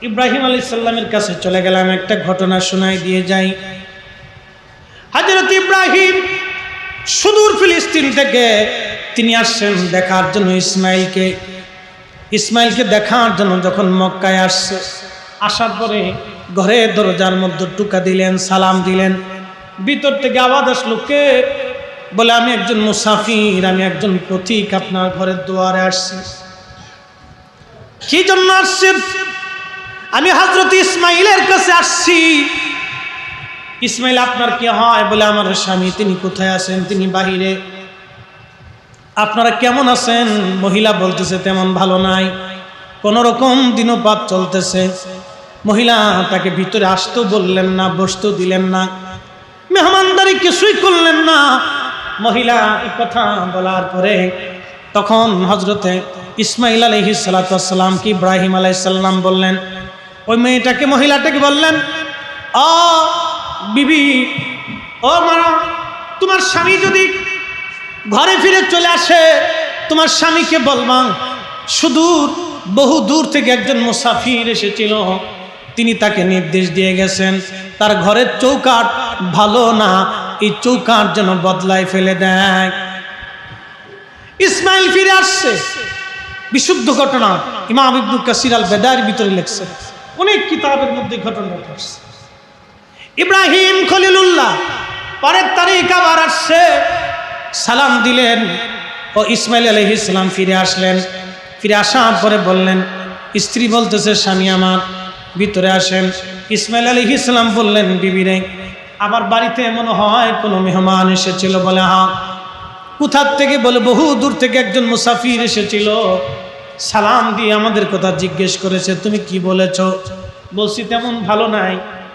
ইব্রাহিম আলাইহিস সালামের কাছে চলে গেলাম, একটা ঘটনা শোনাই দিয়ে যাই। হযরত ইব্রাহিম সুদূর ফিলিস্তিন থেকে তিনি আসছেন দেখার জন্য ইসমাইলকে দেখার জন্য। যখন মক্কায় আসছে, আসার পরে ঘরের দরজার মধ্যে টুকা দিলেন, সালাম দিলেন। ভিতর থেকে আওয়াজ আসলো, কে? বলে, আমি একজন মুসাফির, আমি একজন পথিক, আপনার ঘরের দুয়ারে আসছি। কি জন্য আসছেন? আমি হযরত ইসমাইলের কাছে আসছি। ইসমাইল আপনার কি হয়? বলে, আমার স্বামী। তিনি কোথায় আছেন? তিনি বাহিরে। আপনারা কেমন আছেন? মহিলা বলতেছে, তেমন ভালো নাই, কোন রকম দিনপাত চলতেছে। মহিলা তাকে ভিতরে আসতেও বললেন না, বসতেও দিলেন না, মেহমানদারি কিছুই করলেন না। মহিলা এই কথা বলার পরে তখন হযরতে ইসমাইল আলাইহিস সালাতু ওয়াস সালাম কি ইব্রাহিম আলাইহিস সালাম বললেন, ওই মেয়েটাকে, মহিলাটাকে বললেন, ও বিবি, ও মা, তোমার স্বামী যদি ঘরে ফিরে চলে আসে, তোমার স্বামীকে বলবা বহু দূর থেকে একজন মুসাফির এসেছিল, তিনি তাকে নির্দেশ দিয়ে গেছেন তার ঘরের চৌকাঠ ভালো না, এই চৌকাঠ যেন বদলায় ফেলে দেয়। ইসমাইল ফিরে আসছে, বিশুদ্ধ ঘটনা। ইমাম ইবনে কাসির আল বেদাইর ভিতরে লিখছেন, অনেক কিতাবের মধ্যে ঘটনাটা আসছে। ইব্রাহিম খলিলুল্লাহ পরের তারিখ আবার আসছে, সালাম দিলেন, ও ইসমাইল আলাইহিস সালাম ফিরে আসলেন। ফিরে আসার পরে বললেন, স্ত্রী বলতেছে, স্বামী আমার, ভিতরে আসেন। ইসমাইল আলাইহিস সালাম বললেন, বিবি রে, আমার বাড়িতে মনে হয় কোনো মেহমান এসেছিল। বলে, হ্যাঁ। কোথার থেকে? বলে, বহু দূর থেকে একজন মুসাফির এসেছিল, সালাম দিয়ে আমাদের কথা জিজ্ঞেস করেছে, তুমি কি বলেছ? বলছি, তেমন ভালো নাই,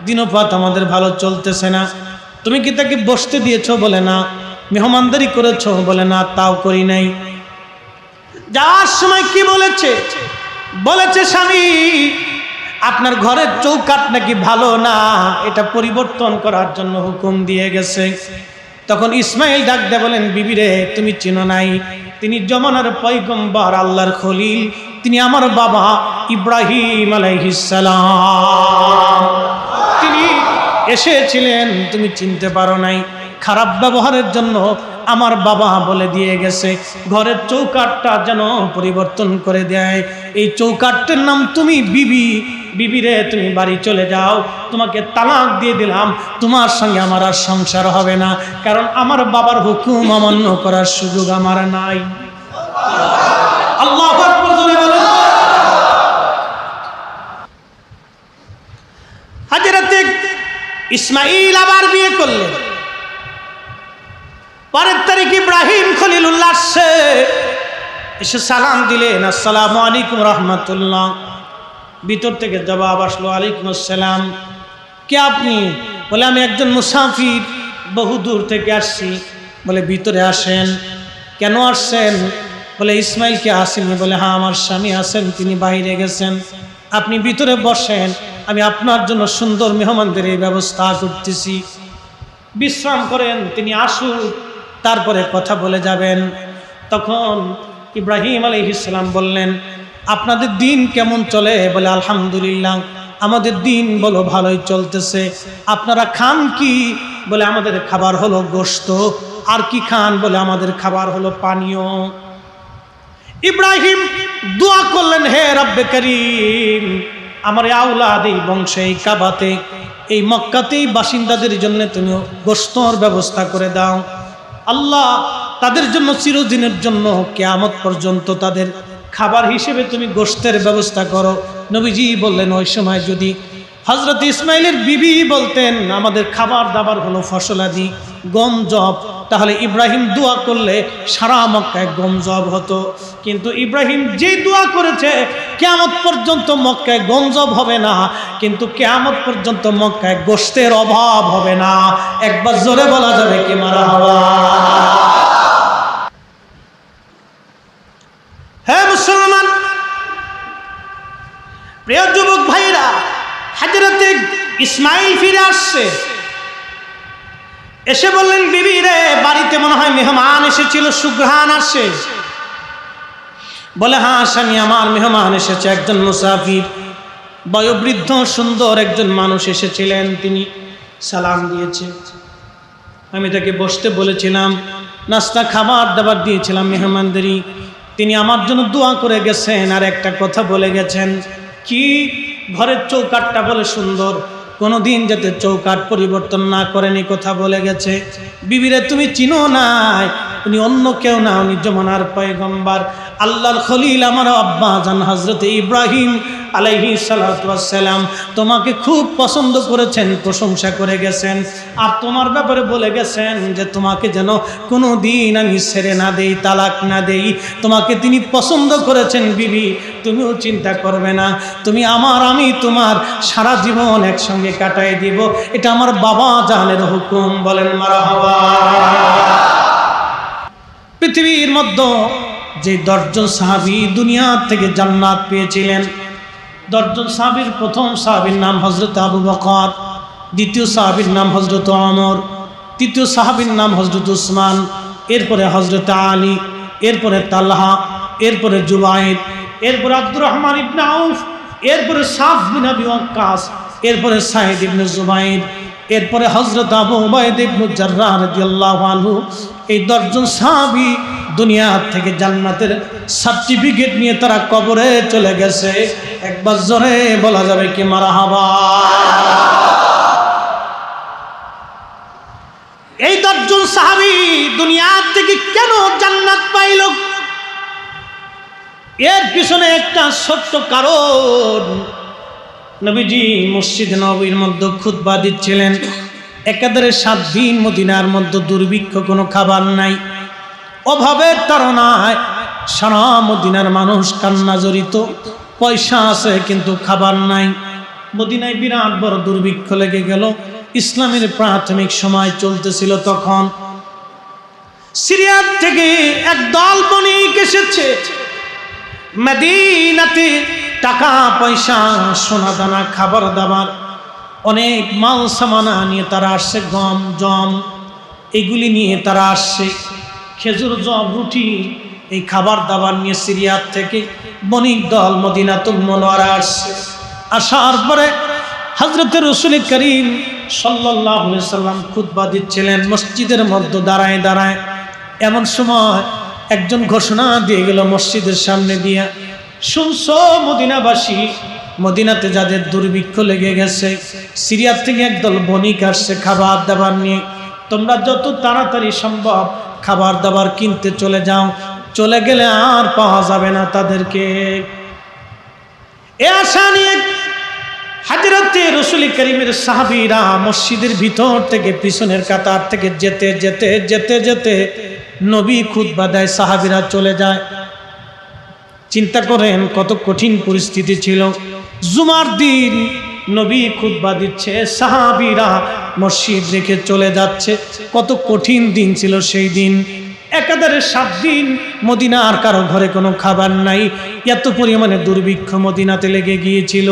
দিনপাত আমাদের ভালো চলতেছে না। তুমি কি তাকে বসতে দিয়েছ? বলে, না। মেহমানদারি করেছ? বলে, না, তাও করি নাই। যাওয়ার সময় কি বলেছে? বলেছে, স্বামী, আপনার ঘরের চৌকাঠ নাকি ভালো না, এটা পরিবর্তন করার জন্য হুকুম দিয়ে গেছে। তখন ইসমাইল ডাক দিয়ে বলেন, বিবি রে, তুমি চিনো নাই, তিনি জমানার পয়গম্বর, আল্লাহর খলিল, তিনি আমার বাবা ইব্রাহিম আলাইহিস সালাম। তিনি এসেছিলেন, তুমি চিনতে পারো নাই। খারাপ ব্যবহারের জন্য আমার বাবা বলে দিয়ে গেছে ঘরের চৌকাঠটা যেন পরিবর্তন করে দেয়। এই চৌকাঠটার নাম তুমি বিবি। বিবি রে, তুমি বাড়ি চলে যাও, তোমাকে তালাক দিয়ে দিলাম, তোমার সঙ্গে আমার আর সংসার হবে না, কারণ আমার বাবার হুকুম অমান্য করার সুযোগ আমার নাই। আল্লাহু আকবার বলে বলেন। হযরত ইসমাইল আবার বিয়ে করলেন। পরের তারিখ ইব্রাহিম খলিলুল্লাহ এসে সালাম দিলেন, আসসালামু আলাইকুম রহমতুল্লাহ। ভিতর থেকে জবাব আসলো, আলাইকুম আসসালাম। কে আপনি? বলে, আমি একজন মুসাফির, বহু দূর থেকে আসছি। বলে, ভিতরে আসেন। কেন আসছেন? বলে, ইসমাইলকে আসেনি। বলে, হ্যাঁ, আমার স্বামী আছেন, তিনি বাইরে গেছেন, আপনি ভিতরে বসেন, আমি আপনার জন্য সুন্দর মেহমানদের এই ব্যবস্থা করতেছি, বিশ্রাম করেন, তিনি আসুক, তারপরে কথা বলে যাবেন। তখন ইব্রাহিম আলাইহিস সালাম বললেন, আপনাদের দিন কেমন চলে? বলে, আলহামদুলিল্লাহ, আমাদের দিন বলো ভালোই চলতেছে। আপনারা খান কি? বলে, আমাদের খাবার হলো গোশত। আর কি খান? বলে, আমাদের খাবার হলো পানীয়। ইব্রাহিম দোয়া করলেন, হে রব্বে করিম, আমার আওলাদ, এই বংশে, এই কাবাতে, এই মক্কাতেই বাসিন্দাদের জন্য তুমি গোশতর ব্যবস্থা করে দাও। আল্লাহ, তাদের জন্য চিরদিনের জন্য কিয়ামত পর্যন্ত তাদের খাবার হিসেবে তুমি গোশতের ব্যবস্থা করো। নবীজি বললেন, ওই সময় যদি হযরত ইসমাইলের বিবি বলতেন, আমাদের খাবার দাবার হলো ফসলাদি, গম জব, তাহলে ইব্রাহিম দোয়া করলে সারা মক্কায় গম জব হতো। কিন্তু ইব্রাহিম যে দোয়া করেছে, কিয়ামত পর্যন্ত মক্কায় গম জব হবে না, কিন্তু কিয়ামত পর্যন্ত মক্কায় গোশতের অভাব হবে না। একবার জোরে বলা যাবে কি মারহাবা? হ্যাঁ মুসলমান, প্রিয় যুবক ভাইরা, হযরত ইসমাইল ফিরে আসছে। এসে বললেন, বিবি রে, বাড়িতে মনে হয় মেহমান এসেছিল, সুঘ্রাণ আসে। বলে, হ্যাঁ স্বামী, আমার মেহমান এসেছে, একজন মুসাফির। বয়োবৃদ্ধ সুন্দর একজন মানুষ এসেছিলেন, তিনি সালাম দিয়েছে। আমি তাকে বসতে বলেছিলাম, নাস্তা খাবার দাবার দিয়েছিলাম মেহমানদেরই। তিনি আমার জন্য দোয়া করে গেছেন আর একটা কথা বলে গেছেন, কি ঘরের চৌকাঠটা বলে সুন্দর, কোনোদিন যাতে চৌকাঠ পরিবর্তন না করেন এই কথা বলে গেছে। বিবিরে তুমি চিনো নাই, উনি অন্য কেউ না, উনি যমুনার পয়গম্বর আল্লাহর খলিল আমার আব্বা জান হযরত ইব্রাহিম আলাইহিস সালাতু ওয়াস সালাম তোমাকে খুব পছন্দ করেছেন, প্রশংসা করে গেছেন। আর তোমার ব্যাপারে বলে গেছেন যে তোমাকে যেন কোনো দিন আমি ছেড়ে না দেই, তালাক না দেই। তোমাকে তিনি পছন্দ করেছেন বিবি, তুমিও চিন্তা করবে না, তুমি আমার, আমি তোমার সারা জীবন একসঙ্গে কাটাই দিব, এটা আমার বাবা জানের হুকুম। বলেন মারহাবা। পৃথিবীর মধ্যে যে 10 জন সাহাবী দুনিয়া থেকে জান্নাত পেয়েছিলেন, 10 জন সাহাবীর প্রথম সাহাবীর নাম হযরত আবু বকর, দ্বিতীয় সাহাবীর নাম হযরত ওমর, তৃতীয় সাহাবীর নাম হযরত উসমান, এরপরে হযরত আলী, এরপরে তালহা, এরপরে জুবাইর, এরপরে আব্দুর রহমান ইবনে আউফ, এরপরে সাদ বিন আবি ওয়াক্কাস, এরপরে সাঈদ ইবনে জুবাইর, এরপরে হযরত আবু উবাইদা ইবনে জাররাহ রাদিয়াল্লাহু আনহু। এই 10 জন সাহাবী দুনিয়া থেকে জান্নাতের সার্টিফিকেট নিয়ে তারা কবরে চলে গেছে। একবার জোরে বলা যাবে কি মারহাবা। এই 10 জন সাহাবী দুনিয়া থেকে কেন জান্নাত পাইল, এর পিছনে একটা ছোট্ট কারণ। নবীজি মসজিদে নববীর মধ্যে খুতবা দিচ্ছিলেন, একাধারে 7 দিন মদিনার মধ্যে দুর্ভিক্ষ, কোনো খাবার নাই, অভাবের তাড়নায় সারা মদিনার মানুষ কান্না জড়িত, পয়সা আছে কিন্তু খাবার নাই। মদিনায় বিরাট বড় দুর্ভিক্ষ লেগে গেল। ইসলামের প্রাথমিক সময় চলতেছিল তখন। সিরিয়া থেকে এক দল বণিক এসেছে মদিনাতে, টাকা পয়সা সোনা দানা খাবার দাবার অনেক মাল সামানা নিয়ে তারা আসছে, গম জম এগুলি নিয়ে তারা আসছে, খেজুর জব রুটি এই খাবার দাবার নিয়ে সিরিয়া থেকে বণিক দল মদিনাতুল মুনাওয়ারা আসছে। আসার পরে হযরত রাসূল করিম সাল্লাল্লাহু আলাইহি সাল্লাম খুতবা দিচ্ছিলেন মসজিদের মধ্যে দাঁড়ায় দাঁড়ায়। এমন সময় একজন ঘোষণা দিয়ে গেল মসজিদের সামনে দিয়া, শুনছো মদিনাবাসী, মদিনাতে যাদের দুর্ভিক্ষ লেগে গেছে, সিরিয়া থেকে একদল বণিক আসছে খাবার দাবার নিয়ে, তোমরা যত তাড়াতাড়ি সম্ভব খাবার দাবার কিনতে চলে যাও, চলে গেলে আর পাওয়া যাবে না তাদেরকে। এ আশা নিয়ে হযরত রাসূল করিমের সাহাবীরা মসজিদের ভিতর থেকে পিছনের কাতার থেকে যেতে যেতে যেতে যেতে নবী খুতবা দেয়, সাহাবীরা চলে যায়। চিন্তা করেন কত কঠিন পরিস্থিতি ছিল। জুমার দিন নবী খুতবা দিচ্ছে, সাহাবীরা মসজিদ রেখে চলে যাচ্ছে। কত কঠিন দিন ছিল সেই দিন। একাধারে 7 দিন মদিনার কারো ঘরে কোনো খাবার নাই, এত পরিমাণে দুর্ভিক্ষ মদিনাতে লেগে গিয়েছিল।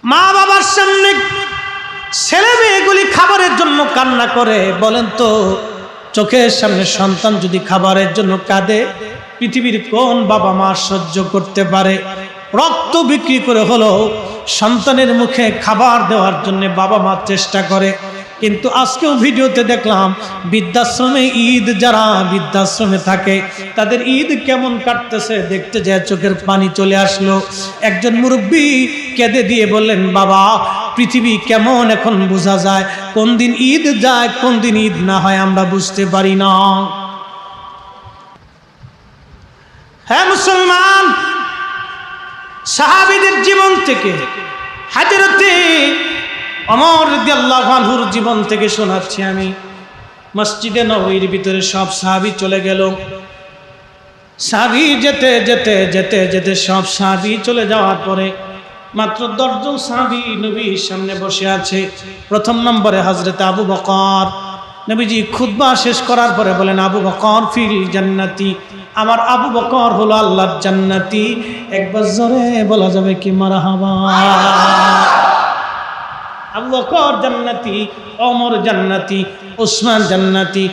মা বাবার সামনে ছেলে মেয়েগুলি খাবারের জন্য কান্না করে। বলেন তো, চোখের সামনে সন্তান যদি খাবারের জন্য কাঁদে, পৃথিবীর কোন বাবা মা সহ্য করতে পারে? রক্ত বিক্রি করে হলো সন্তানের মুখে খাবার দেওয়ার জন্য বাবা মা চেষ্টা করে। কিন্তু আজকেও ভিডিওতে দেখলাম বৃদ্ধাশ্রমে ঈদ, যারা বৃদ্ধাশ্রমে থাকে তাদের ঈদ কেমন কাটতেছে দেখতে যায় চোখের পানি চলে আসলো। একজন মুরব্বী কেঁদে দিয়ে বললেন, বাবা পৃথিবী কেমন এখন বোঝা যায়, কোন দিন ঈদ যায় কোন দিন ঈদ না হয় আমরা বুঝতে পারি না। হ্যাঁ মুসলমান, সাহাবীদের জীবন থেকে, হযরতে ওমর রাদিয়াল্লাহু আনহুর জীবন থেকে শোনাচ্ছি আমি। মসজিদে নববীর ভিতরে সব সাহাবী চলে গেল। সাহাবী যেতে যেতে যেতে যেতে সব সাহাবী চলে যাওয়ার পরে মাত্র 10 জন সাহাবী নবীর সামনে বসে আছে। প্রথম নম্বরে হযরত আবু বকর। নবীজি খুতবা শেষ করার পরে বলেন, আবু বকর ফিল জান্নাতি, আমার আবু বকর হলো আল্লাহর জান্নাতি। একবার জোরে বলা যাবে কি মারহাবা। আবু বকর জান্নাতি, ওমর জান্নাতি, উসমান জান্নাতি,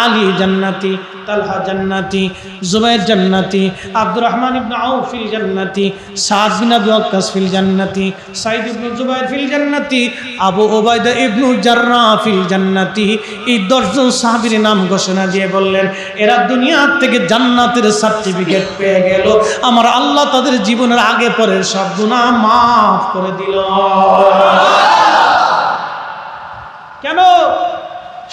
আলী জান্নাতি, তালহা জান্নাতি, জুবাইর জান্নাতি, আব্দুর রহমান ইবনে আউফ ফিল জান্নাতি, সাদ বিন আবি ওয়াক্কাস ফিল জান্নাতি, সাইদ ইবনে জুবাইর ফিল জান্নাতি, আবু উবাইদা ইবনে জাররাহ ফিল জান্নাতি। এই 10 জন সাহাবীর নাম ঘোষণা দিয়ে বললেন, এরা দুনিয়া থেকে জান্নাতের সার্টিফিকেট পেয়ে গেল, আমার আল্লাহ তাদের জীবনের আগে পরের সব গুনাহ মাফ করে দিল। কেন?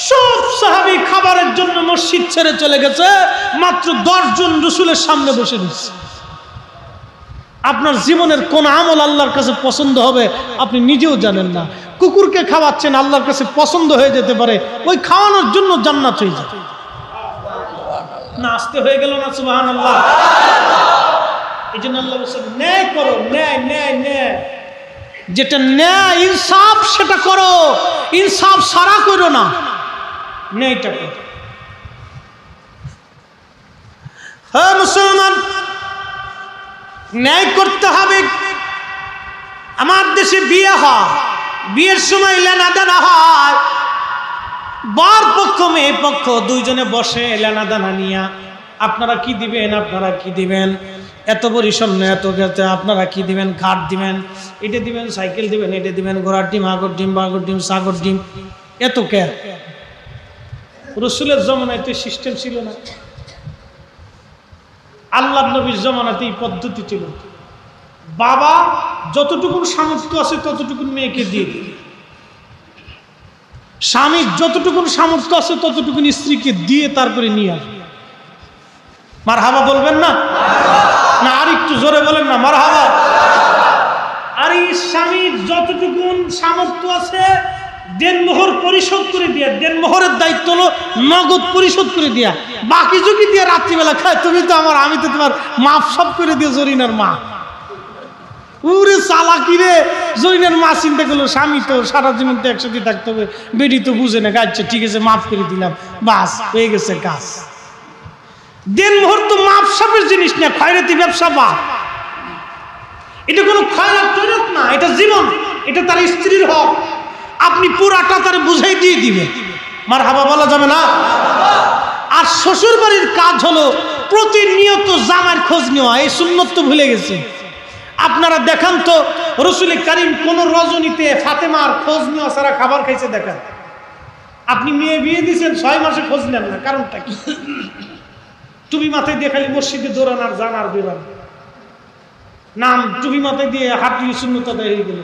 সব সাহাবী খাবারের জন্য মসজিদ ছেড়ে চলে গেছে, মাত্র 10 জন রাসূলের সামনে বসে রয়েছে। আপনার জীবনের কোন আমল আল্লাহর কাছে পছন্দ হবে আপনি নিজেও জানেন না। কুকুরকে খাওয়াচ্ছেন, আল্লাহর কাছে পছন্দ হয়ে যেতে পারে, ওই খাওয়ানোর জন্য জান্নাত হয়ে যাবে না। আসতে হয়ে গেল না? সুবহানাল্লাহ। এই জন্য আল্লাহ বলেছেন, ন্যায় করো, ন্যায় ন্যায় ন্যায়, যেটা ন্যায় ইনসাফ সেটা করো, ইনসাফ সারা করো না, ন্যায়টা করো। হ্যাঁ মুসলমান, ন্যায় করতে হবে। আমার দেশে বিয়ে হয়, বিয়ের সময় লেনাদেনা হয়, বর পক্ষ মেয়ে পক্ষ দুইজনে বসে লেনাদেনা নিয়া, আপনারা কি দিবেন, আপনারা কি দিবেন, এত পরিচ্ছন্ন এত গেছে, আপনারা কি দিবেন, কাঠ দিবেন, এটা দিবেন, সাইকেল দিবেন, এটা দিবেন, ঘোড়ার ডিম, আগর ডিম, বাগর ডিম, সাগর ডিম, এত কে? রসুলের জমানায় তো সিস্টেম ছিল না, আল্লাহ নবীর জমানাতে এই পদ্ধতি ছিল। বাবা যতটুকু সামর্থ্য আছে ততটুকু মেয়েকে দিয়ে দিবে, স্বামী যতটুকু সামর্থ্য আছে ততটুকু স্ত্রীকে দিয়ে তারপরে নিয়ে আসবে। মারহাবা বলবেন না? না আর একটু জোরে বলেন না, মারহাবা। আর এই স্বামীর যতটুকু সামর্থ্য আছে দেনমোহর পরিশোধ করে দিয়া, দেনমোহরের দায়িত্ব হলো নগদ পরিশোধ করে দিয়া, বাকি যদি দিয়ে রাত্রিবেলা খায়, তুমি তো আমার, আমি তো তোমার মাফ সব করে দিয়ে জরিনার মা। উরে চালাকি রে, জরিনার মা চিন্তা করলো স্বামী তো সারা জীবন তো একসাথে থাকতে হবে, বেডি তো বুঝে না, আচ্ছা ঠিক আছে মাফ করে দিলাম, বাস হয়ে গেছে কাজ। দেনমোহর তো মাফ সাপের জিনিস না, খয়রাতি ব্যবসা বা এটা কোনো খয়রাত টয়রাত না, এটা জীবন, এটা তার স্ত্রীর হক, আপনি পুরাটা তার বুঝাই দিয়ে দিবেন। মারহাবা বলা যাবে না? আর শ্বশুর বাড়ির কাজ হলো প্রতিনিয়ত জামার খোঁজ নেওয়া, এই সুন্নত তো ভুলে গেছে। আপনারা দেখান তো রাসূল কারীম কোন রজনীতে ফাতেমার খোঁজ নেওয়া ছাড়া খাবার খাইছে দেখান। আপনি মেয়ে বিয়ে দিয়েছেন 6 মাসে খোঁজ নেন না, কারণটা কি? টুপি মাথায় দিয়ে খালি মসজিদে দৌড়ান আর যান আর বেরান, নাম টুপি মাথায় দিয়ে হাঁটি শূন্যতা হয়ে গেল,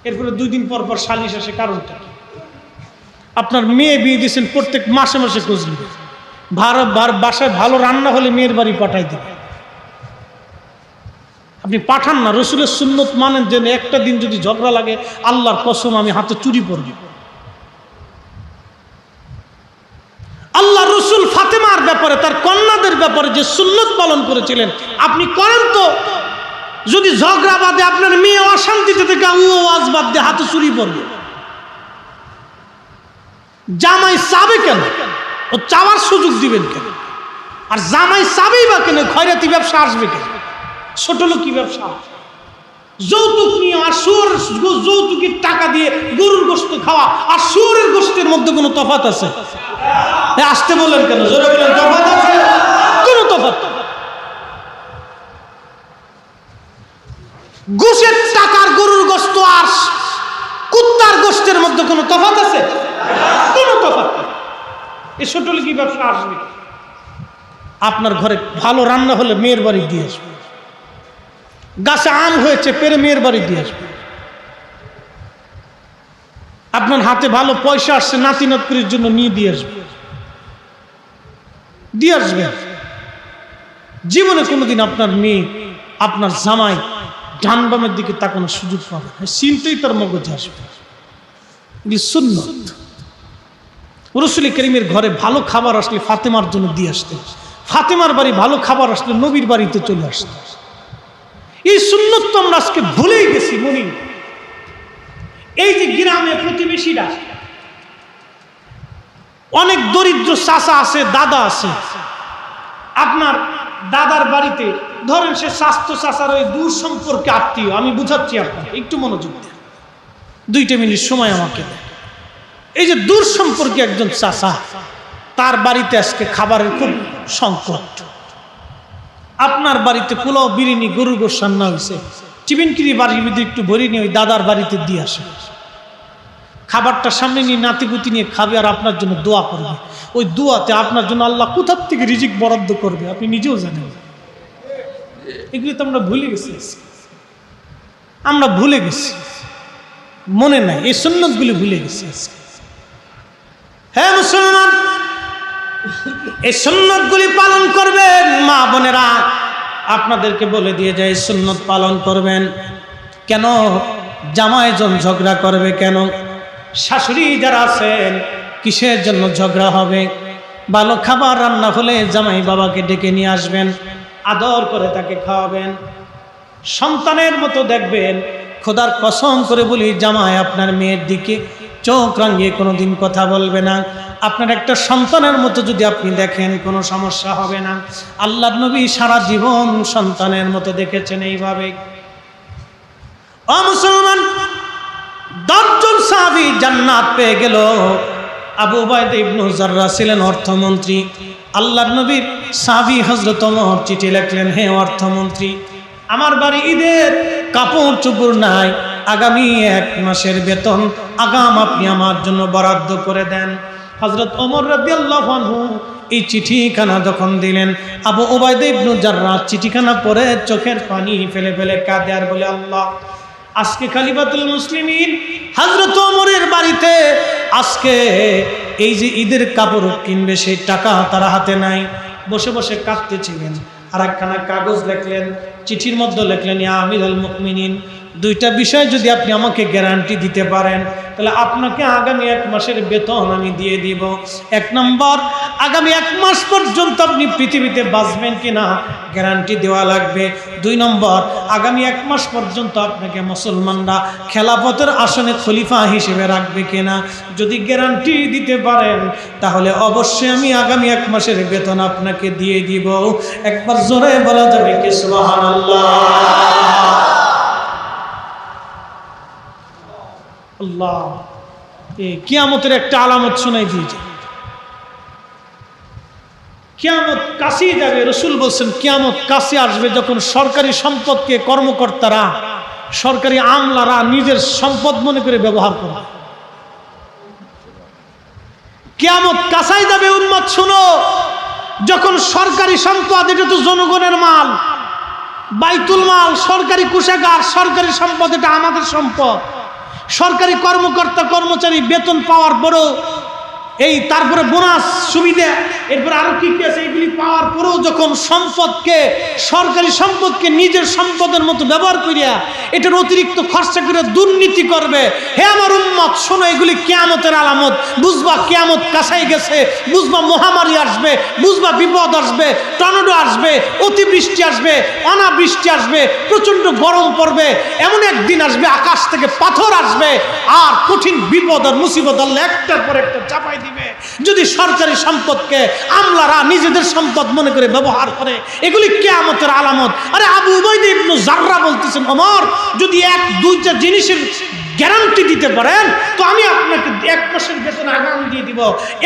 এরপরে 2 দিন পর পর সালিশ আসে, কারণটা কি? আপনার মেয়ে বিয়ে দিয়েছেন, প্রত্যেক মাসে মাসে খোঁজ নেবে, বাসায় ভালো রান্না হলে মেয়ের বাড়ি পাঠাই দেবে, আপনি পাঠান না। রসুলের সুন্নত মানেন যে একটা দিন যদি ঝগড়া লাগে, আল্লাহর কসম আমি হাতে চুরি পড়ব। আল্লাহ রসুল ফাতেমার ব্যাপারে, তার কন্যাদের ব্যাপারে যে সুন্নত পালন করেছিলেন, আপনি করেন তো। যদি ঝগড়া বাদে আপনার মেয়ে অশান্তিতে থেকে ওয়াজ বাদ দিয়ে হাতে চুরি পড়বে, জামাই চাবে কেন? ও চাওয়ার সুযোগ দিবেন কেন? আর জামাই চাবেই বা কেন? খয়রাতি ব্যবসা আসবে কেন? ছোট লোকি ব্যবসা, যৌতুক নিয়ে, আর সুর যৌতুকের টাকা দিয়ে গরুর গোশত খাওয়া আর সুরের গোশতের মধ্যে কোনো তফাৎ আছে? আসতে বলেন কেন? জোরে বলেন, তফাৎ আছে? কোনো তফাৎ। গোশের টাকার গরুর গোশত আর কুত্তার গোশতের মধ্যে কোনো তফাৎ আছে? কোনো তফাৎ। এই ছোট লোকি ব্যবসা আসবে। আপনার ঘরে ভালো রান্না হলে মেয়ের বাড়ি দিয়ে আসবে, গাছে আম হয়েছে পেরে মেয়ের বাড়ি দিয়ে আসবে, আপনার হাতে ভালো পয়সা আসছে নাতি নাতনির জন্য নিয়ে দিয়ে আসবে, দিয়ে আসবে। জীবনে কোনোদিন আপনার মেয়ে, আপনার জামাই ডান বামের দিকে তাকানোর সুযোগ পাবে, চিন্তাই তার মগজে আসবে। সুন্নত। রাসূল কারীমের ঘরে ভালো খাবার আসলে ফাতেমার জন্য দিয়ে আসতে, ফাতেমার বাড়ি ভালো খাবার আসলে নবীর বাড়িতে চলে আসতে। এই সুন্নত তো আমরা আজকে ভুলেই গেছি। মনি, এই যে গ্রামে প্রতিবেশীরা, অনেক দরিদ্র চাচা আছে, দাদা আছে, আপনার দাদার বাড়িতে ধরেন সে স্বাস্থ্য চাচার ওই দূর সম্পর্কে আত্মীয়, আমি বুঝাচ্ছি আপনাকে, একটু মনোযোগ দেন। 2 মিনিট সময় আমাকে দেন। এই যে দূর সম্পর্কে একজন চাচা, তার বাড়িতে আজকে খাবারের খুব সংকট। আপনার বাড়িতে পোলাও বিরিয়ানি গরুর গোশত রান্না হয়েছে, চিবিনকিরি বাড়ির ভিতরে একটু ভরি নিয়ে ওই দাদার বাড়িতে দিয়ে আসে। খাবারটা সামনে নিয়ে নাতিপুতি নিয়ে খাবে আর আপনার জন্য দোয়া করবে। ওই দোয়াতে আপনার জন্য আল্লাহ কোথার থেকে রিজিক বরাদ্দ করবে আপনি নিজেও জানেন। এগুলি তো আমরা ভুলে গেছি, আমরা ভুলে গেছি, মনে নাই, এই সুন্নতগুলি ভুলে গেছি। হ্যাঁ মুসলমান, এই সুন্নতগুলি পালন করবেন। মা বোনেরা, আপনাদেরকে বলে দিয়ে যায় সুন্নত পালন করবেন। কেন জামাইজন ঝগড়া করবে? কেন শাশুড়ি যারা আছেন কিসের জন্য ঝগড়া হবে? ভালো খাবার রান্না হলে জামাই বাবাকে ডেকে নিয়ে আসবেন, আদর করে তাকে খাওয়াবেন, সন্তানের মতো দেখবেন। খোদার কসম করে বলি, জামাই আপনার মেয়ের দিকে চোখ রাঙিয়ে কোনোদিন কথা বলবে না। আপনার একটা সন্তানের মতো যদি আপনি দেখেন, কোনো সমস্যা হবে না। আল্লাহর নবী সারা জীবন সন্তানের মতো দেখেছেন এইভাবে। ও মুসলমান, 10 জন সাহাবী জান্নাত পেয়ে গেল। আবু উবাইদা ইবনে জাররাহ ছিলেন অর্থমন্ত্রী। আল্লাহর নবীর সাহাবী হযরত ওমর চিঠি লিখলেন, হে অর্থমন্ত্রী, আমার বাড়ি ঈদের কাপড় চোপড় নাই, আগামী 1 মাসের বেতন আগাম আপনি আমার জন্য বরাদ্দ করে দেন। হযরত ওমর রাদিয়াল্লাহু আনহু এই চিঠিখানা যখন দিলেন, আবু উবাইদা ইবনে জাররাহ চিঠিখানা পড়ে চোখের পানি ফেলে ফেলে কাঁদে আর বলে, আল্লাহ, আজকে খলিফাতুল মুসলিমিন হযরত ওমরের বাড়িতে আজকে এই যে ঈদের কাপড় কিনবে সেই টাকা তার হাতে নাই। বসে বসে কাঁদতেছিলেন। আর একখানা কাগজ লিখলেন, চিঠির মধ্যে লিখলেন, ইয়া আমিরুল মুমিনিন, 2টা বিষয় যদি আপনি আমাকে গ্যারান্টি দিতে পারেন তাহলে আপনাকে আগামী 1 মাসের বেতন আমি দিয়ে দিব। 1 নম্বর, আগামী 1 মাস পর্যন্ত আপনি পৃথিবীতে বাঁচবেন কিনা গ্যারান্টি দেওয়া লাগবে। 2 নম্বর, আগামী 1 মাস পর্যন্ত আপনাকে মুসলমানরা খেলাফতের আসনে খলিফা হিসেবে রাখবে কিনা। যদি গ্যারান্টি দিতে পারেন তাহলে অবশ্যই আমি আগামী 1 মাসের বেতন আপনাকে দিয়ে দিব। একবার জোরে বলা যাবে কি সুবহানাল্লাহ? আল্লাহ, এই কিয়ামতের একটা আলামত শোনাই দিয়েছে। কিয়ামত কাছেই যাবে। রাসূল বলছেন কিয়ামত কাছে আসবে যখন সরকারি সম্পদকে কর্মকর্তারা, সরকারি আমলারা নিজের সম্পদ মনে করে ব্যবহার করে। কিয়ামত কাছেই যাবে উম্মত, শুনো, যখন সরকারি সম্পদ, এটা তো জনগণের মাল, বাইতুল মাল, সরকারি কোষাগার, সরকারি সম্পদ, এটা আমাদের সম্পদ। সরকারি কর্মকর্তা কর্মচারী বেতন পাওয়ার পরেও তারপরে বোনাস সুবিধা, এরপর আরো কি কি আছে, এগুলি পাওয়ার পরেও যখন সম্পদকে, সরকারি সম্পদকে নিজের সম্পদের মতো ব্যবহার করিয়া এটার অতিরিক্ত খরচা করে দুর্নীতি করবে। হে আমার উম্মত, শোনো, এগুলি কিয়ামতের আলামত। বুঝবা কিয়ামত কাছাই গেছে, বুঝবা মহামারী আসবে, বুঝবা বিপদ আসবে, টর্নেডো আসবে, অতিবৃষ্টি আসবে, অনাবৃষ্টি আসবে, প্রচন্ড গরম পড়বে, এমন একদিন আসবে আকাশ থেকে পাথর আসবে, আর কঠিন বিপদ আর মুসিবত আল্লাহ একটার পর একটা চাপাই দিবে। যদি সরকারি সম্পদকে আমলারা নিজেদের সম্পদ মনে করে ব্যবহার করে, এগুলি কিয়ামতের আলামত। আরে আবু উবাইদা ইবনে জাররাহ বলতেছেন, ওমর, যদি 1-2টা জিনিসের গ্যারান্টি দিতে পারেন তো আমি আপনাকে 1 মাসের বেতন আগাম দিয়ে দিব।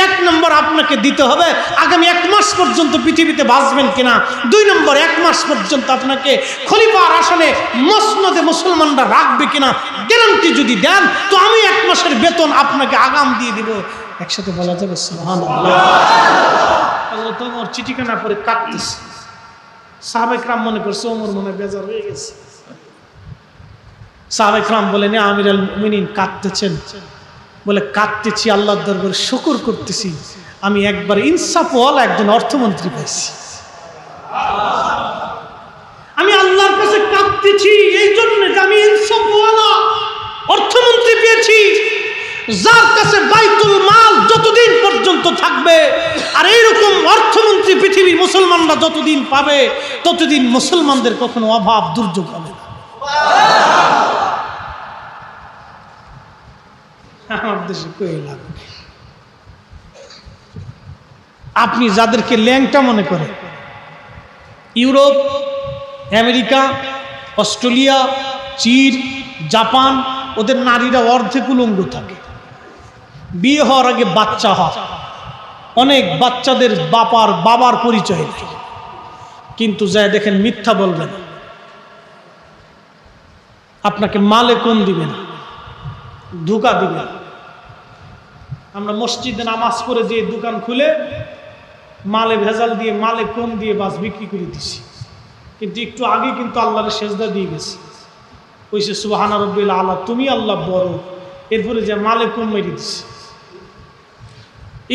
1 নম্বর, আপনাকে দিতে হবে আগামী 1 মাস পর্যন্ত পৃথিবীতে বাঁচবেন কিনা। 2 নম্বর, 1 মাস পর্যন্ত আপনাকে খলিফার আসনে মসনদে মুসলমানরা রাখবে কিনা গ্যারান্টি যদি দেন তো আমি 1 মাসের বেতন আপনাকে আগাম দিয়ে দিব। একসাথে বলা যাবে সুবহানাল্লাহ? হযরত ওমর চিঠিখানা পড়ে কাঁদতেছে। সাহাবায়ে কেরাম মনে করছে ওমর মনে বেজার হয়ে গেছে। সাহাবায়ে কেরাম বলেন, আমিরুল মুমিনিন কাঁদতেছেন? বলে, কাঁদতেছি, আল্লাহর দরবারে শুকর করতেছি, আমি একবার ইনসাফওয়ালা একজন অর্থমন্ত্রী পাইছি। আমি আল্লাহর কাছে কাঁদতেছি এই জন্য যে আমি ইনসাফওয়ালা অর্থমন্ত্রী পেয়েছি, যার কাছে বাইতুল মাল যতদিন পর্যন্ত থাকবে, আর এইরকম অর্থমন্ত্রী পৃথিবীর মুসলমানরা যতদিন পাবে ততদিন মুসলমানদের কখনো অভাব দুর্যোগ হবে না। আমার দেশে কই লাগবে? আপনি যাদেরকে ল্যাংটা মনে করে, ইউরোপ, আমেরিকা, অস্ট্রেলিয়া, চীন, জাপান, ওদের নারীরা অর্ধেক উলঙ্গ থাকে, বিয়ে হওয়ার আগে বাচ্চা হয়, অনেক বাচ্চাদের বাবার পরিচয় দেয়, কিন্তু যায় দেখেন মিথ্যা বলবেন, আপনাকে মালে কোন দিবেন, ধোঁকা দিবেন। আমরা মসজিদে নামাজ পড়ে যে দোকান খুলে মালে ভেজাল দিয়ে মালে কম দিয়ে বাস বিক্রি করে দিছি, কিন্তু একটু আগে কিন্তু আল্লাহর সেজদা দিয়ে গেছে, কইছে সুবহান রাব্বিল আলা, তুমি আল্লাহ বড়, এরপরে যে মালে কম মেরে দিছি।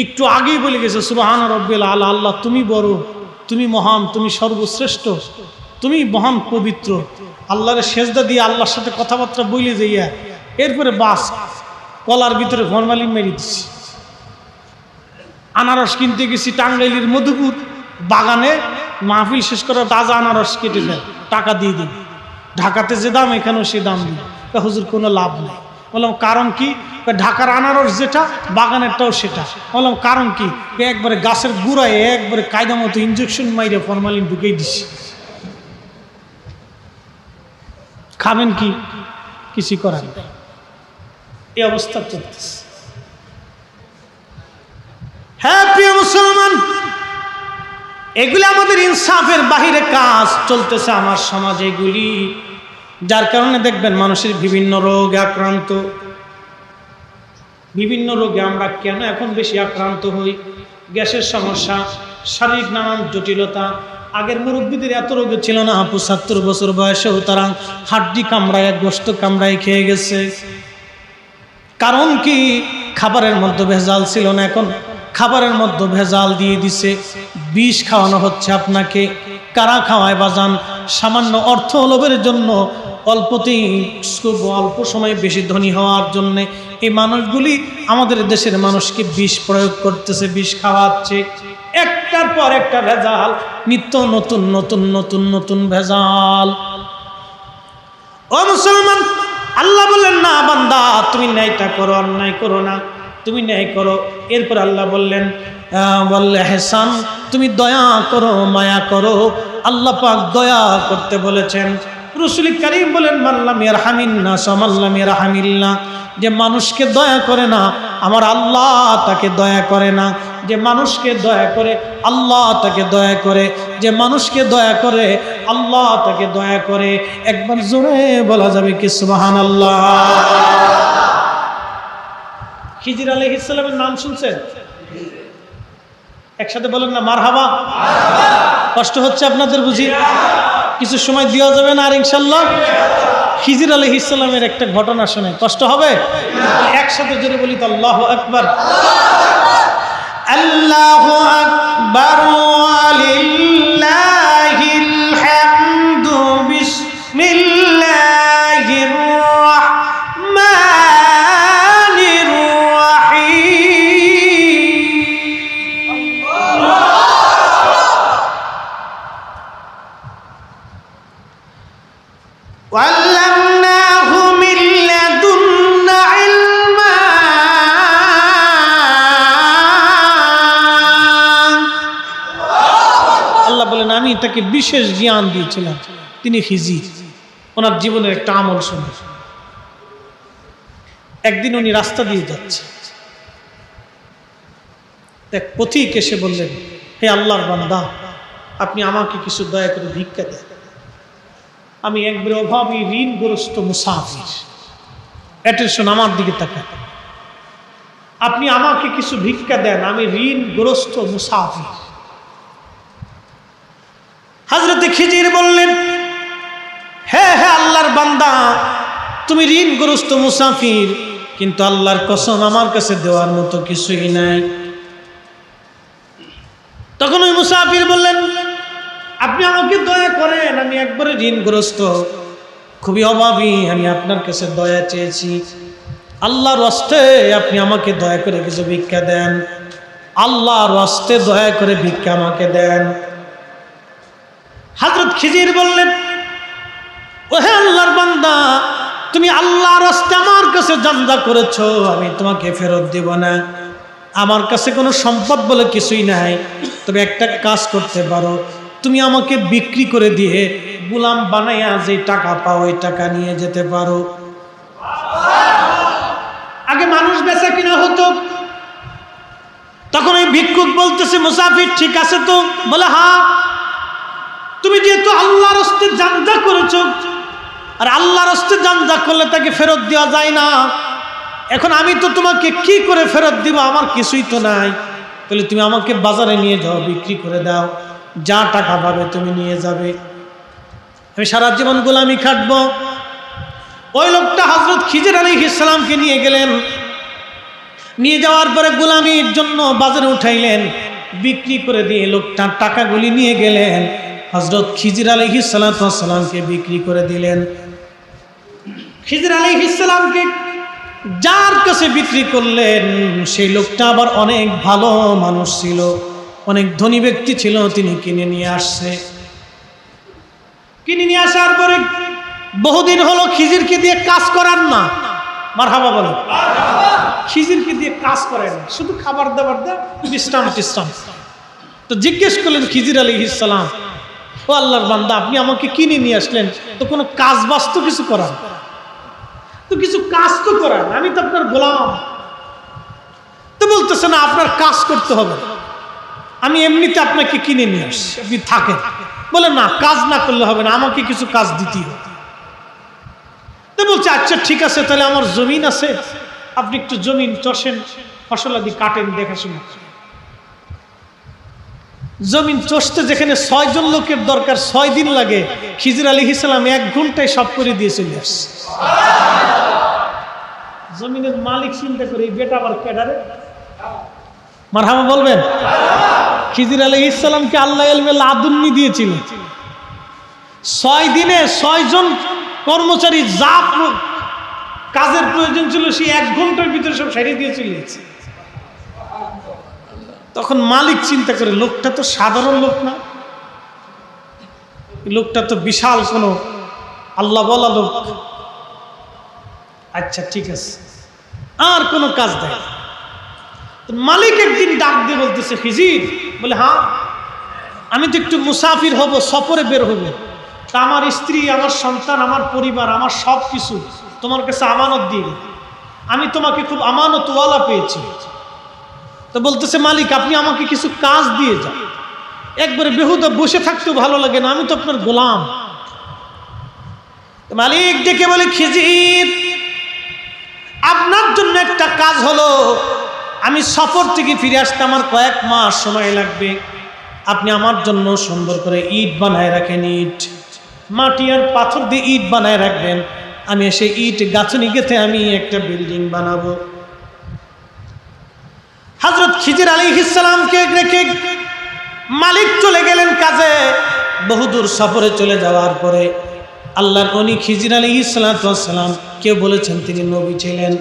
একটু আগেই বলে গেছে সুবহান রাব্বিল আলা, আল্লাহ তুমি বড়, তুমি মহান, তুমি সর্বশ্রেষ্ঠ, তুমি মহান পবিত্র। আল্লাহর সেজদা দিয়ে আল্লাহর সাথে কথাবার্তা বলে যাইয়া এরপরে বাস কলার ভিতরে ফরমালিন মেরে দিছি। আনারস কিনতে গেছি টাঙ্গাইলের মধুপুর বাগানে, মাহফিল শেষ করে তাজা আনারস কেটে দেন, টাকা দিয়ে দিন, ঢাকাতে যে দাম এখানেও সে দাম দিন। হুজুর কোনো লাভ নেই। বললাম কারণ কি? ঢাকার আনারস যেটা, বাগানেরটাও সেটা। বললাম কারণ কি? একবারে গাছের গুঁড়ায় একবারে কায়দা মতো ইঞ্জেকশন মাইরে ফরমালিন ঢুকেই দিছি। খাবেন কি? কিছু করার নেই, এই অবস্থা চলতেছে। হ্যাঁ প্রিয় মুসলমান, এগুলি আমাদের ইনসাফের বাহিরে কাজ চলতেছে আমার সমাজে এগুলি, যার কারণে দেখবেন মানুষের বিভিন্ন রোগে আক্রান্ত। বিভিন্ন রোগে আমরা কেন এখন বেশি আক্রান্ত হই? গ্যাসের সমস্যা, শারীরিক নানান জটিলতা। আগের মুরব্বীদের এত রোগে ছিল না, ৭৫ বছর বয়সেও তারা হাড্ডি কামড়ায়, গোশত কামড়ায় খেয়ে গেছে। কারণ কি? খাবারের মধ্যে ভেজাল ছিল না, এখন খাবারের মধ্যে ভেজাল দিয়ে দিছে, বিষ খাওয়ানো হচ্ছে আপনাকে। কারা খাওয়ায় বাজান? সামান্য অর্থ লোভের জন্য, অল্পতেই খুব অল্প সময়ে বেশি ধনী হওয়ার জন্যে এই মানুষগুলি আমাদের দেশের মানুষকে বিষ প্রয়োগ করতেছে, বিষ খাওয়াচ্ছে। একটার পর একটা ভেজাল, নিত্য নতুন নতুন নতুন নতুন ভেজাল। ও মুসলমান, আল্লাহ বললেন না বান্দা তুমি ন্যায়টা করো, অন্যায় করো না, তুমি ন্যায় করো। এরপর আল্লাহ বললেন বললে হেসান, তুমি দয়া করো, মায়া করো। আল্লাহ পাক দয়া করতে বলেছেন। রাসূল কারীম বলেন মাল্লাম ইয়ারহামিন নাস মাল্লাম ইয়ারহামিল্লাহ, যে মানুষকে দয়া করে না আমার আল্লাহ তাকে দয়া করে না। যে মানুষকে দয়া করে আল্লাহ তাকে দয়া করে, যে মানুষকে দয়া করে আল্লাহ তাকে দয়া করে। একবার জোরে বলা যাবে কি সুবহানাল্লাহ? খিজির আলাইহিস সালামের নাম শুনছেন? একসাথে বলেন না মারহাবা। কষ্ট হচ্ছে আপনাদের বুঝি? কিছু সময় দেওয়া যাবে না আর ইনশাল্লাহ? খিজির আলাইহিস সালামের একটা ঘটনা শুনে কষ্ট হবে? একসাথে জোরে বলি তো আল্লাহু আকবার। আল্লাহু আকবার ওয়ালিল্লাহিল হামদু, বিসমিল্লাহির রাহমানির রাহিম। ওয়াল্লামনাহু মিন লাদুন্না ইলমা। আল্লাহ বলেন আমি তাকে বিশেষ জ্ঞান দিয়েছিলাম, তিনি খিজির। ওনার জীবনের একটা আমল শুনে। একদিন উনি রাস্তা দিয়ে যাচ্ছে, এক পথিক এসে বললেন হে আল্লাহর বান্দা, আপনি আমাকে কিছু দয়া করে ভিক্ষা দেন, আমি একবারে অভাবী ঋণগ্রস্ত মুসাফির। অ্যাটেনশন, আমার দিকে তাকান। আপনি আমাকে কিছু ভিক্ষা দেন, আমি ঋণগ্রস্ত মুসাফির। হযরতে খিজির বললেন হ্যাঁ হ্যাঁ আল্লাহর বান্দা, তুমি ঋণগ্রস্ত মুসাফির, কিন্তু আল্লাহর কসম আমার কাছে দেওয়ার মতো কিছুই নাই। তখন ওই মুসাফির বললেন আপনি আমাকে দয়া করেন, আমি একবারে ঋণগ্রস্ত, খুবই অভাবী, আমি আপনার কাছে দয়া চেয়েছি, আল্লাহর ওয়াস্তে আপনি আমাকে দয়া করে কিছু ভিক্ষা দেন, আল্লাহর ওয়াস্তে দয়া করে ভিক্ষা আমাকে দেন। হযরত খিজির বললেন ও হে আল্লাহর বান্দা, তুমি আল্লাহর ওয়াস্তে আমার কাছে জানজা করেছো, আমি তোমাকে ফেরত দেব না। আমার কাছে কোনো সম্পদ বলে কিছুই নাই, তবে একটা কাজ করতে পারো, তুমি আমাকে বিক্রি করে দিয়ে গোলাম বানাইয়া যে টাকা পাও ওই টাকা নিয়ে যেতে পারো। আগে মানুষ বেচা কিনা হতো। তখন ওই ভিক্ষুক বলতেছে, মুসাফির ঠিক আছে তো? বলে হ্যাঁ। তুমি যেহেতু আল্লাহর রাস্তায় জানজা করেছো, আর আল্লাহর রাস্তায় জানজা করলে তাকে ফেরত দেওয়া যায় না, এখন আমি তো তোমাকে কি করে ফেরত দিব? আমার কিছুই তো নাই। তাহলে তুমি আমাকে বাজারে নিয়ে যাও, বিক্রি করে দাও, যা টাকা পাবে তুমি নিয়ে যাবে, আমি সারা জীবন গোলামি খাটবো। ওই লোকটা হযরত খিজির আলাইহিস সালামকে নিয়ে গেলেন। নিয়ে যাওয়ার পরে গোলামির জন্য বাজারে উঠাইলেন, বিক্রি করে দিয়ে লোকটার টাকাগুলি নিয়ে গেলেন, হযরত খিজির আলাইহিস সালামকে বিক্রি করে দিলেন। খিজির আলাইহিস সালামকে যার কাছে বিক্রি করলেন, সেই লোকটা আবার অনেক ভালো মানুষ ছিল, অনেক ধনী ব্যক্তি ছিল। তিনি কিনে নিয়ে আসছে। কিনে নিয়ে আসার পরে বহুদিন হলো খিজিরকে দিয়ে কাজ করান না। মারহাবা বলো। খিজিরকে দিয়ে কাজ করেন না, শুধু খাবার দাবার দেয়, বিশ্রাম টিশ্রাম। তো জিজ্ঞেস করলেন খিজির আলাইহিস সালাম, ও আল্লাহর বান্দা, আপনি আমাকে কিনে নিয়ে আসলেন, তো কোনো কাজ বাস্তব কিছু করান, তো কিছু কাজ তো করান, আমি তো আপনার গোলাম। তো বলতেছে না, আপনার কাজ করতে হবে, আমি এমনিতে আপনাকে কিনে নিয়ে আসছি, আপনি থাকেন। বলে না, কাজ না করলে হবে না, আমাকে কিছু কাজ দিতেই হবে। তো বলছে আচ্ছা ঠিক আছে, তাহলে আমার জমিন আছে, আপনি একটু জমিন চষেন, ফসলাদি কাটেন, দেখাশোনা। জমিন চষতে যেখানে 6 জন লোকের দরকার 6 দিন লাগে, খিজির আলাইহিস সালাম 1 ঘন্টায় সব করে দিয়ে চলে আসছে। জমিনের মালিক চিন্তা করে, এই বেটা আবার কেডারে? মারহাবা বলবেন। খিজির আলাইহিস সালামকে আল্লাহ ইলমে লাদুন্নি দিয়েছিলেন। 6 দিনে 6 জন কর্মচারী যা কাজের প্রয়োজন ছিল, সেই 1 ঘন্টার ভিতরে সব সারিয়ে দিয়ে চলে গেছে। তখন মালিক চিন্তা করে, লোকটা তো সাধারণ লোক না, লোকটা তো বিশাল কোনো আল্লাহ বলা লোক। আচ্ছা ঠিক আছে, আর কোনো কাজ দেয়। মালিক একদিন ডাক দিয়ে বলতেছে, খিজির, বলে হ্যাঁ, আমি তো একটু মুসাফির হব, সফরে বের হব, তা আমার স্ত্রী, আমার সন্তান, আমার পরিবার, আমার সব কিছু তোমার কাছে আমানত দিয়ে, আমি তোমাকে খুব আমানতওয়ালা পেয়েছি। তো বলতেছে, মালিক আপনি আমাকে কিছু কাজ দিয়ে যান, একবারে বেহুদা বসে থাকতেও ভালো লাগে না, আমি তো আপনার গোলাম। মালিক ডেকে বলে, খিজির, আপনার জন্য একটা কাজ হলো, আমি সফর থেকে ফিরে আসতে আমার কয়েক মাস সময় লাগবে, আপনি আমার জন্য সুন্দর করে ইট বানায় রাখেন, ইট, মাটি আর পাথর দিয়ে ইট বানায় রাখবেন, আমি এসে ইট গাঁথনি গেঁথে আমি একটা বিল্ডিং বানাবো। হযরত খিজির আলাইহিস সালামকে রেখে মালিক চলে গেলেন কাজে। বহুদূর সফরে চলে যাওয়ার পরে আল্লাহর ওলি খিজির আলাইহিস সালাম, কেউ বলেছেন তিনি নবী ছিলেন,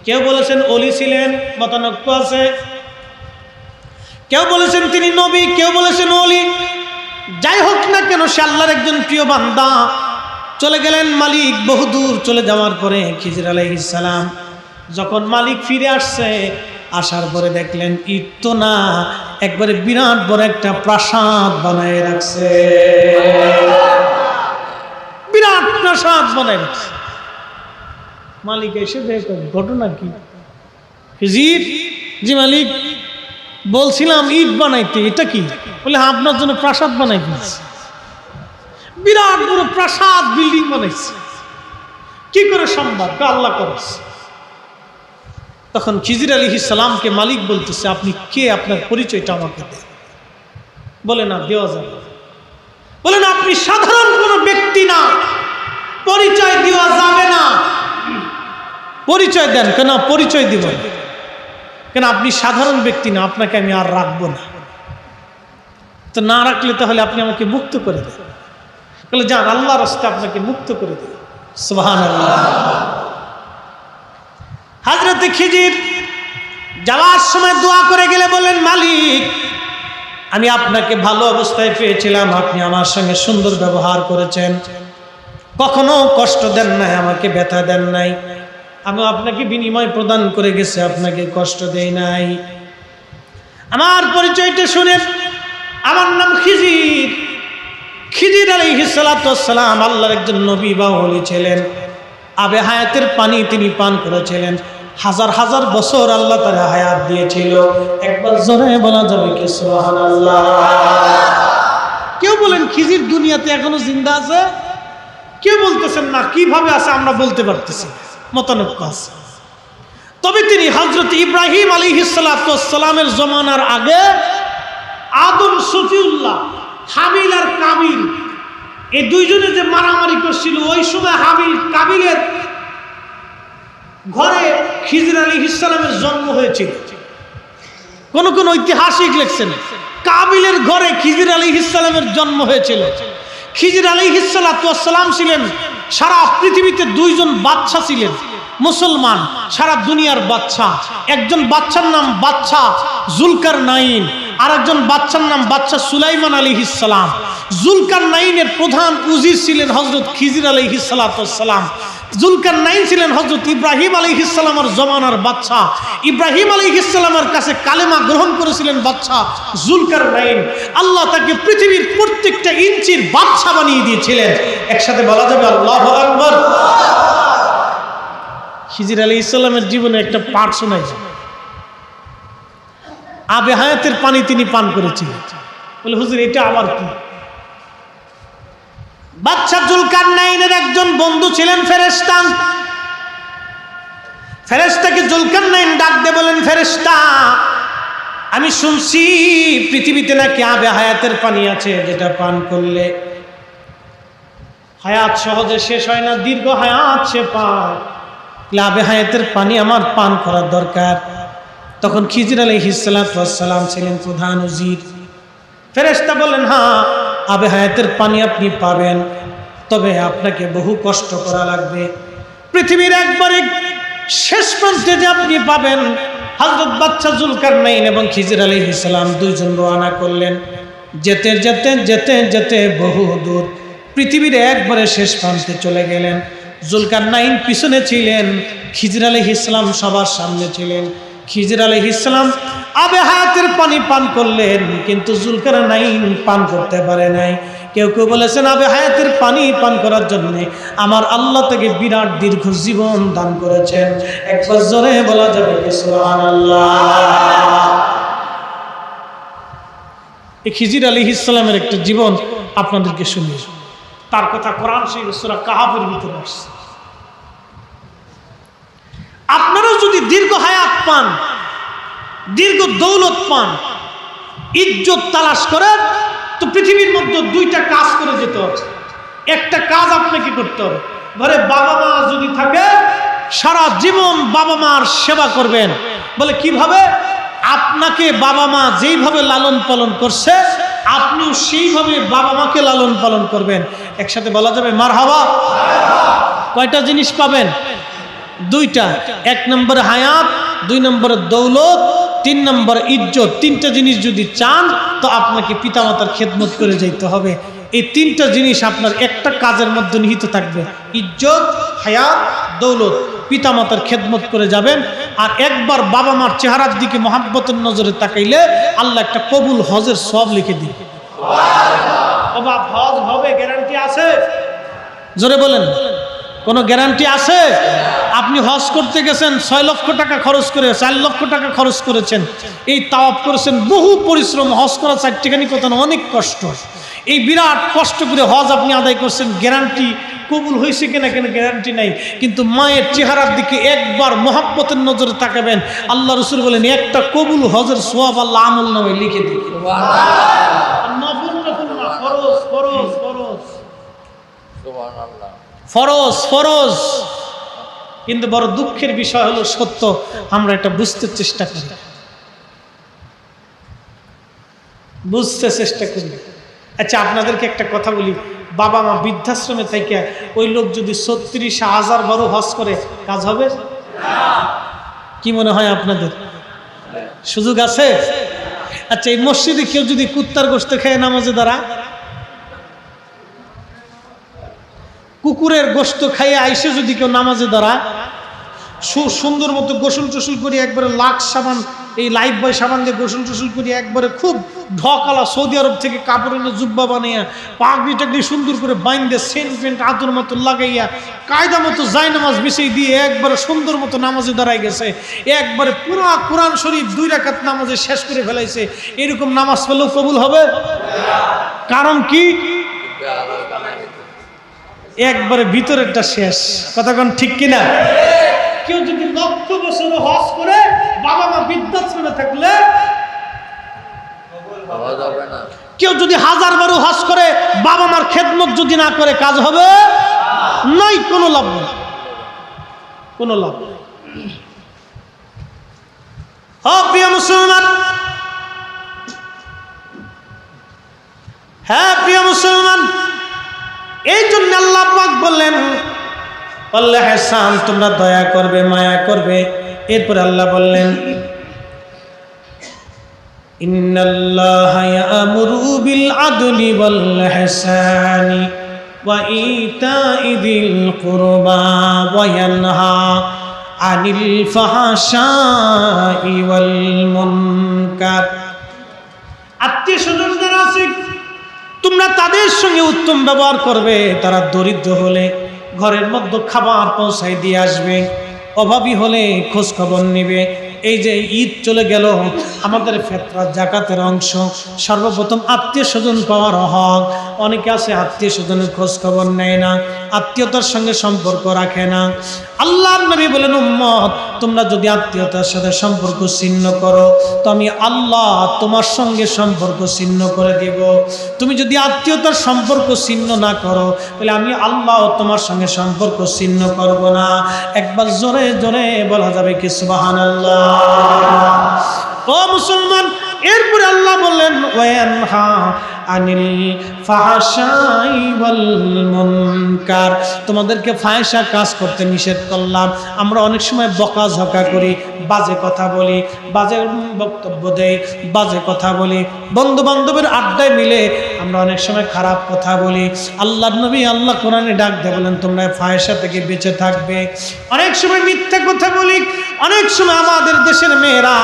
কেউ বলেছেন ওলি ছিলেন, মতানৈক্য আছে। কেউ বলেছেন তিনি নবী, কেউ বলেছেন ওলি। যাই হোক না কেন, সে আল্লাহর একজন প্রিয় বান্দা। চলে গেলেন মালিক। বহুদূর চলে যাওয়ার পরে খিজির আলাইহিস সালাম যখন মালিক ফিরে আসছে, আসার পরে দেখলেন ইট তো না, একবারে বিরাট বড় একটা প্রাসাদ বানায় রাখছে, বিরাট প্রাসাদ বানায় রাখছে। মালিক এসে দেখো ঘটনা কি। খিজির, জি মালিক, বলছিলাম ইট বানাইতে, এটা কি? বলে আপনার জন্য প্রাসাদ বানাই ফেলছি, বিরাট বড় প্রাসাদ বিল্ডিং বানাইছে। কি করে সম্ভব? আল্লাহ করেছে। তখন খিজির আলাইহিস সালামকে মালিক বলতেছে, আপনি কে, আপনার পরিচয়টা আমাকে দেন। বলে না, দেওয়া যাবে। বলে না, আপনি সাধারণ কোনো ব্যক্তি না, পরিচয় দেওয়া যাবে না। পরিচয় দেন। কেন পরিচয় দিব? কেন আপনি সাধারণ ব্যক্তি না, আপনাকে আমি আর রাখবো না। তো না রাখলে তাহলে আপনি আমাকে মুক্ত করে দেন। বলে যান, আল্লাহর রাস্তায় আপনাকে মুক্ত করে দেন। সুবহানাল্লাহ। হযরত খিজির যাওয়ার সময় দোয়া করে গেলে বলেন, মালিক, আমি আপনাকে ভালো অবস্থায় পেয়েছিলাম, আপনি আমার সঙ্গে সুন্দর ব্যবহার করেছেন, কখনো কষ্ট দেন নাই, আমাকে ব্যথা দেন নাই, আমি আপনাকে বিনিময় প্রদান করে গেছি, আপনাকে কষ্ট দেই নাই। আমার পরিচয়টা শুনে, আমার নাম খিজির। খিজির আলাইহিস সালাম আল্লাহর একজন নবী বা ওলি ছিলেন। আবে হায়াতের পানি তিনি পান করেছিলেন, হাজার হাজার বছর আল্লাহ তাআলা হায়াত দিয়েছিল। একবার জোরে বলা যাবে কি সুবহানাল্লাহ? কেউ বলেন খিজির দুনিয়াতে এখনো জিন্দা আছে, কেউ বলতেছেন না কিভাবে আছে আমরা বলতে পারতেছি, মতানৈক্য আছে। তবে তিনি হযরত ইব্রাহিম আলাইহিস সালাতু ওয়াস সালামের জমানার আগে আদম সফিউল্লাহ, হাবিল আর কাবিল, এই দুইজনে যে মারামারি করছিল, ওই সময় হাবিল কাবিলের ঘরে খিজির আলাইহিস সালামের জন্ম হয়েছিল। কোন কোন ঐতিহাসিক লিখছেন কাবিলের ঘরে খিজির আলাইহিস সালামের জন্ম হয়েছিল। খিজির আলাইহিস সালাতু ওয়াস সালাম ছিলেন সারা পৃথিবীতে দুইজন বাদশা ছিলেন মুসলমান, সারা দুনিয়ার বাদশা। একজন বাদশার নাম বাদশা জুলকারনাইন, আর একজন বাদশার নাম বাদশা সুলাইমান আলাইহিস সালাম। জুলকারনাইনের প্রধান উজির ছিলেন হযরত খিজির আলাইহিস সালাতু ওয়াস সালাম। জুলকারনাইন ছিলেন হযরত ইব্রাহিম আলাইহিস সালামের জমানার বাদশা। ইব্রাহিম আলাইহিস সালামের কাছে কালেমা গ্রহণ করেছিলেন বাদশা জুলকারনাইন। আল্লাহ তাকে পৃথিবীর প্রত্যেকটা ইঞ্চির বাদশা বানিয়ে দিয়েছিলেন। একসাথে বলা যাবে আল্লাহু আকবার। খিজির আলাইহিস সালামের জীবনে একটা পাঠ শোনাই যায়। আবে হায়াতের পানি তিনি পান করেছিলেন। বলে হুজুর এটা আবার কি? বাদশা জুলকারনাইনের একজন বন্ধু ছিলেন ফেরেশতা। ফেরেশতাকে জুলকারনাইন ডাক দিয়ে বলেন, ফেরেশতা আমি শুনছি পৃথিবীতে নাকি আবে হায়াতের পানি আছে, যেটা পান করলে হায়াত সহজে শেষ হয় না, দীর্ঘ হায়াত সে পায়। আবে হায়াতের পানি আমার পান করার দরকার। তখন খিজির আলাইহিস সালাতু ওয়াস সালাম ছিলেন প্রধান উজির। ফেরেশতা বলেন, হ্যাঁ আবে হায়াতের পানি আপনি পাবেন, তবে আপনাকে বহু কষ্ট করা লাগবে। পৃথিবীর একবারে শেষ প্রান্তে যে আপনি পাবেন। হযরত বাদশা জুলকারনাইন এবং খিজির আলাইহিস সালাম দুইজন রওনা করলেন। যেতে যেতে যেতে যেতে বহু দূর পৃথিবীর একবারে শেষ প্রান্তে চলে গেলেন। জুলকারনাইন পিছনে ছিলেন, খিজির আলাইহিস সালাম সবার সামনে ছিলেন। খিজির আলাইহিস সালাম আবে হায়াতের পানি পান করলেন, কিন্তু জুলকারনাইন পান করতে পারে নাই। কেউ কেউ বলেছেন আবে হায়াতের পানি পান করার জন্য আমার আল্লাহ তাকে বিরাট দীর্ঘ জীবন দান করেছেন। একবার জোরে বলা যাবে কি সুবহানাল্লাহ? এই খিজির আলাইহিস সালামের একটা জীবন আপনাদেরকে শুনিয়ে, তার কথা কোরআন শরীফ সূরা কাহাফের ভিতরে আসছে। আপনারাও যদি দীর্ঘ হায়াত পান, দীর্ঘ দৌলত পান, ইজ্জত তালাশ করেন, তো পৃথিবীর মধ্যে দুইটা কাজ করে যেতে হবে। একটা কাজ আপনাকে করতে হবে, ঘরে বাবা মা যদি থাকে সারা জীবন বাবা মার সেবা করবেন। বলে কিভাবে? আপনাকে বাবা মা যেইভাবে লালন পালন করছে আপনিও সেইভাবে বাবা মাকে লালন পালন করবেন। একসাথে বলা যাবে মারহাবা। কয়টা জিনিস পাবেন? দুইটা। এক নম্বরে হায়াত, দুই নম্বরে দৌলত, তিন নম্বর ইজ্জত। তিনটা জিনিস যদি চান তো আপনাকে পিতামাতার খেদমত করে যাইতে হবে। এই তিনটা জিনিস আপনার একটা কাজের মধ্যে নিহিত থাকবে, ইজ্জত, হায়াত, দৌলত। পিতামাতার খেদমত করে যাবেন। আর একবার বাবা মার চেহারার দিকে মহাব্বতের নজরে তাকাইলে আল্লাহ একটা কবুল হজের সওয়াব লিখে দিবে। বাবা হজ হবে গ্যারান্টি আছে? জোরে বলেন, কোনো গ্যারান্টি আছে? আপনি হজ করতে গেছেন 6 লক্ষ টাকা খরচ করে, 4 লক্ষ টাকা খরচ করেছেন, এই তাওয়াফ করেছেন, বহু পরিশ্রম। হজ করা চারটিখানি কথা না, অনেক কষ্ট। এই বিরাট কষ্ট করে হজ আপনি আদায় করছেন, গ্যারান্টি কবুল হয়েছে কিনা কেন গ্যারান্টি নাই। কিন্তু মায়ের চেহারার দিকে একবার মহাব্বতের নজরে তাকাবেন, আল্লাহ রাসূল বলেন একটা কবুল হজের সওয়াব আল্লাহ আমল নামায় লিখে দিবে। নফল নফল না, ফরজ ফরজ ফরজ, সুবহানাল্লাহ, ফরজ ফরজ। কিন্তু বড় দুঃখের বিষয় হলো সত্য, আমরা এটা বুঝতে চেষ্টা করি, বুঝতে চেষ্টা করি। আচ্ছা আপনাদেরকে একটা কথা বলি, বাবা মা বৃদ্ধাশ্রমে থেকে ওই লোক যদি 36,000 বারো হজ করে, কাজ হবে? কি মনে হয় আপনাদের? সুযোগ আছে? আচ্ছা এই মসজিদে কেউ যদি কুত্তার গোশত খেয়ে নামাজে দাঁড়ায়, কুকুরের গোশত খাইয়ে আইসে যদি কেউ নামাজে দাঁড়ায়, সুন্দর মতো গোসল টোসল করে একবারে লাখ সাবান এই লাইফ বয় সাবান দিয়ে গোসল টোসল করি একবারে খুব ঢকালা সৌদি আরব থেকে কাপড় এনে জুব্বা বানাইয়া পাগড়ি টাগড়ি সুন্দর করে বাইন্দে সেন্ট পেন্ট আতুর মতো লাগাইয়া কায়দা মতো জায় নামাজ বিছিয়ে দিয়ে একবারে সুন্দর মতো নামাজে দাঁড়ায় গেছে, একবারে পুরা কোরআন শরীফ 2 রাকাত নামাজে শেষ করে ফেলাইছে। এরকম নামাজ পেলেও কবুল হবে? কারণ কি? একবারে ভিতরেরটা শেষ। কথাক্ষণ ঠিক কিনা? কেউ যদি লক্ষ বছর হজ করে বাবা মা বৃদ্ধাশ্রমে থাকলে, কেউ যদি 1000 বারও হজ করে বাবা মার খেদমত যদি না করে কাজ হবে নাই, কোনো লাভ নেই, কোনো লাভ নেই। প্রিয় মুসলমান, হ্যাঁ প্রিয় মুসলমান, এই জন্য আল্লাহ পাক বললেন আল্লাহ হাসান, তোমরা দয়া করবে, মায়া করবে। এরপর আল্লাহ বললেন ইন্নাল্লাহা ইয়ামুরু বিল আদলি ওয়াল ইহসানি ওয়া ইতাই যিল কুরবা ওয়া ইয়ানহা আনিল ফাহশাই ওয়াল মুনকার। আত্মীয়-স্বজন যারা আছে তোমরা তাদের সঙ্গে উত্তম ব্যবহার করবে। তারা দরিদ্র হলে ঘরের মধ্যে খাবার পৌঁছাই দিয়ে আসবে, অভাবী হলে খোঁজ খবর নেবে। এই যে ঈদ চলে গেল, আমাদের ফিতরা যাকাতের অংশ, সর্বপ্রথম আত্মীয় স্বজন পাওয়ার হক। অনেকে আছে আত্মীয় স্বজনের খোঁজ খবর নেয় না, আত্মীয়তার সঙ্গে সম্পর্ক রাখে না। আল্লাহর নবী বলেন উম্মত, তোমরা যদি আত্মীয়তার সাথে সম্পর্ক ছিন্ন করো তো আমি আল্লাহ তোমার সঙ্গে সম্পর্ক ছিন্ন করে দিব। তুমি যদি আত্মীয়তার সম্পর্ক ছিন্ন না করো তাহলে আমি আল্লাহ তোমার সঙ্গে সম্পর্ক ছিন্ন করব না। একবার জোরে জোরে বলা যাবে কি সুবহানাল্লাহ? ও মুসলমান, এরপরে আল্লাহ বললেন ওয়ানহা আনিল ফাহশাই ওয়াল মুনকার, তোমাদেরকে ফাহিশা কাজ করতে নিষেধ করলাম। আমরা অনেক সময় বকাঝকা করি, বাজে কথা বলি, বাজে বক্তব্য দেই, বাজে কথা বলি, বন্ধু বান্ধবের আড্ডায় মিলে আমরা অনেক সময় খারাপ কথা বলি। আল্লাহর নবী আল্লাহ কোরআনে ডাক দিয়ে বলেন তোমরা ফাহিশা থেকে বেঁচে থাকবে। অনেক সময় মিথ্যা কথা বলি, অনেক সময় আমাদের দেশের মেয়েরা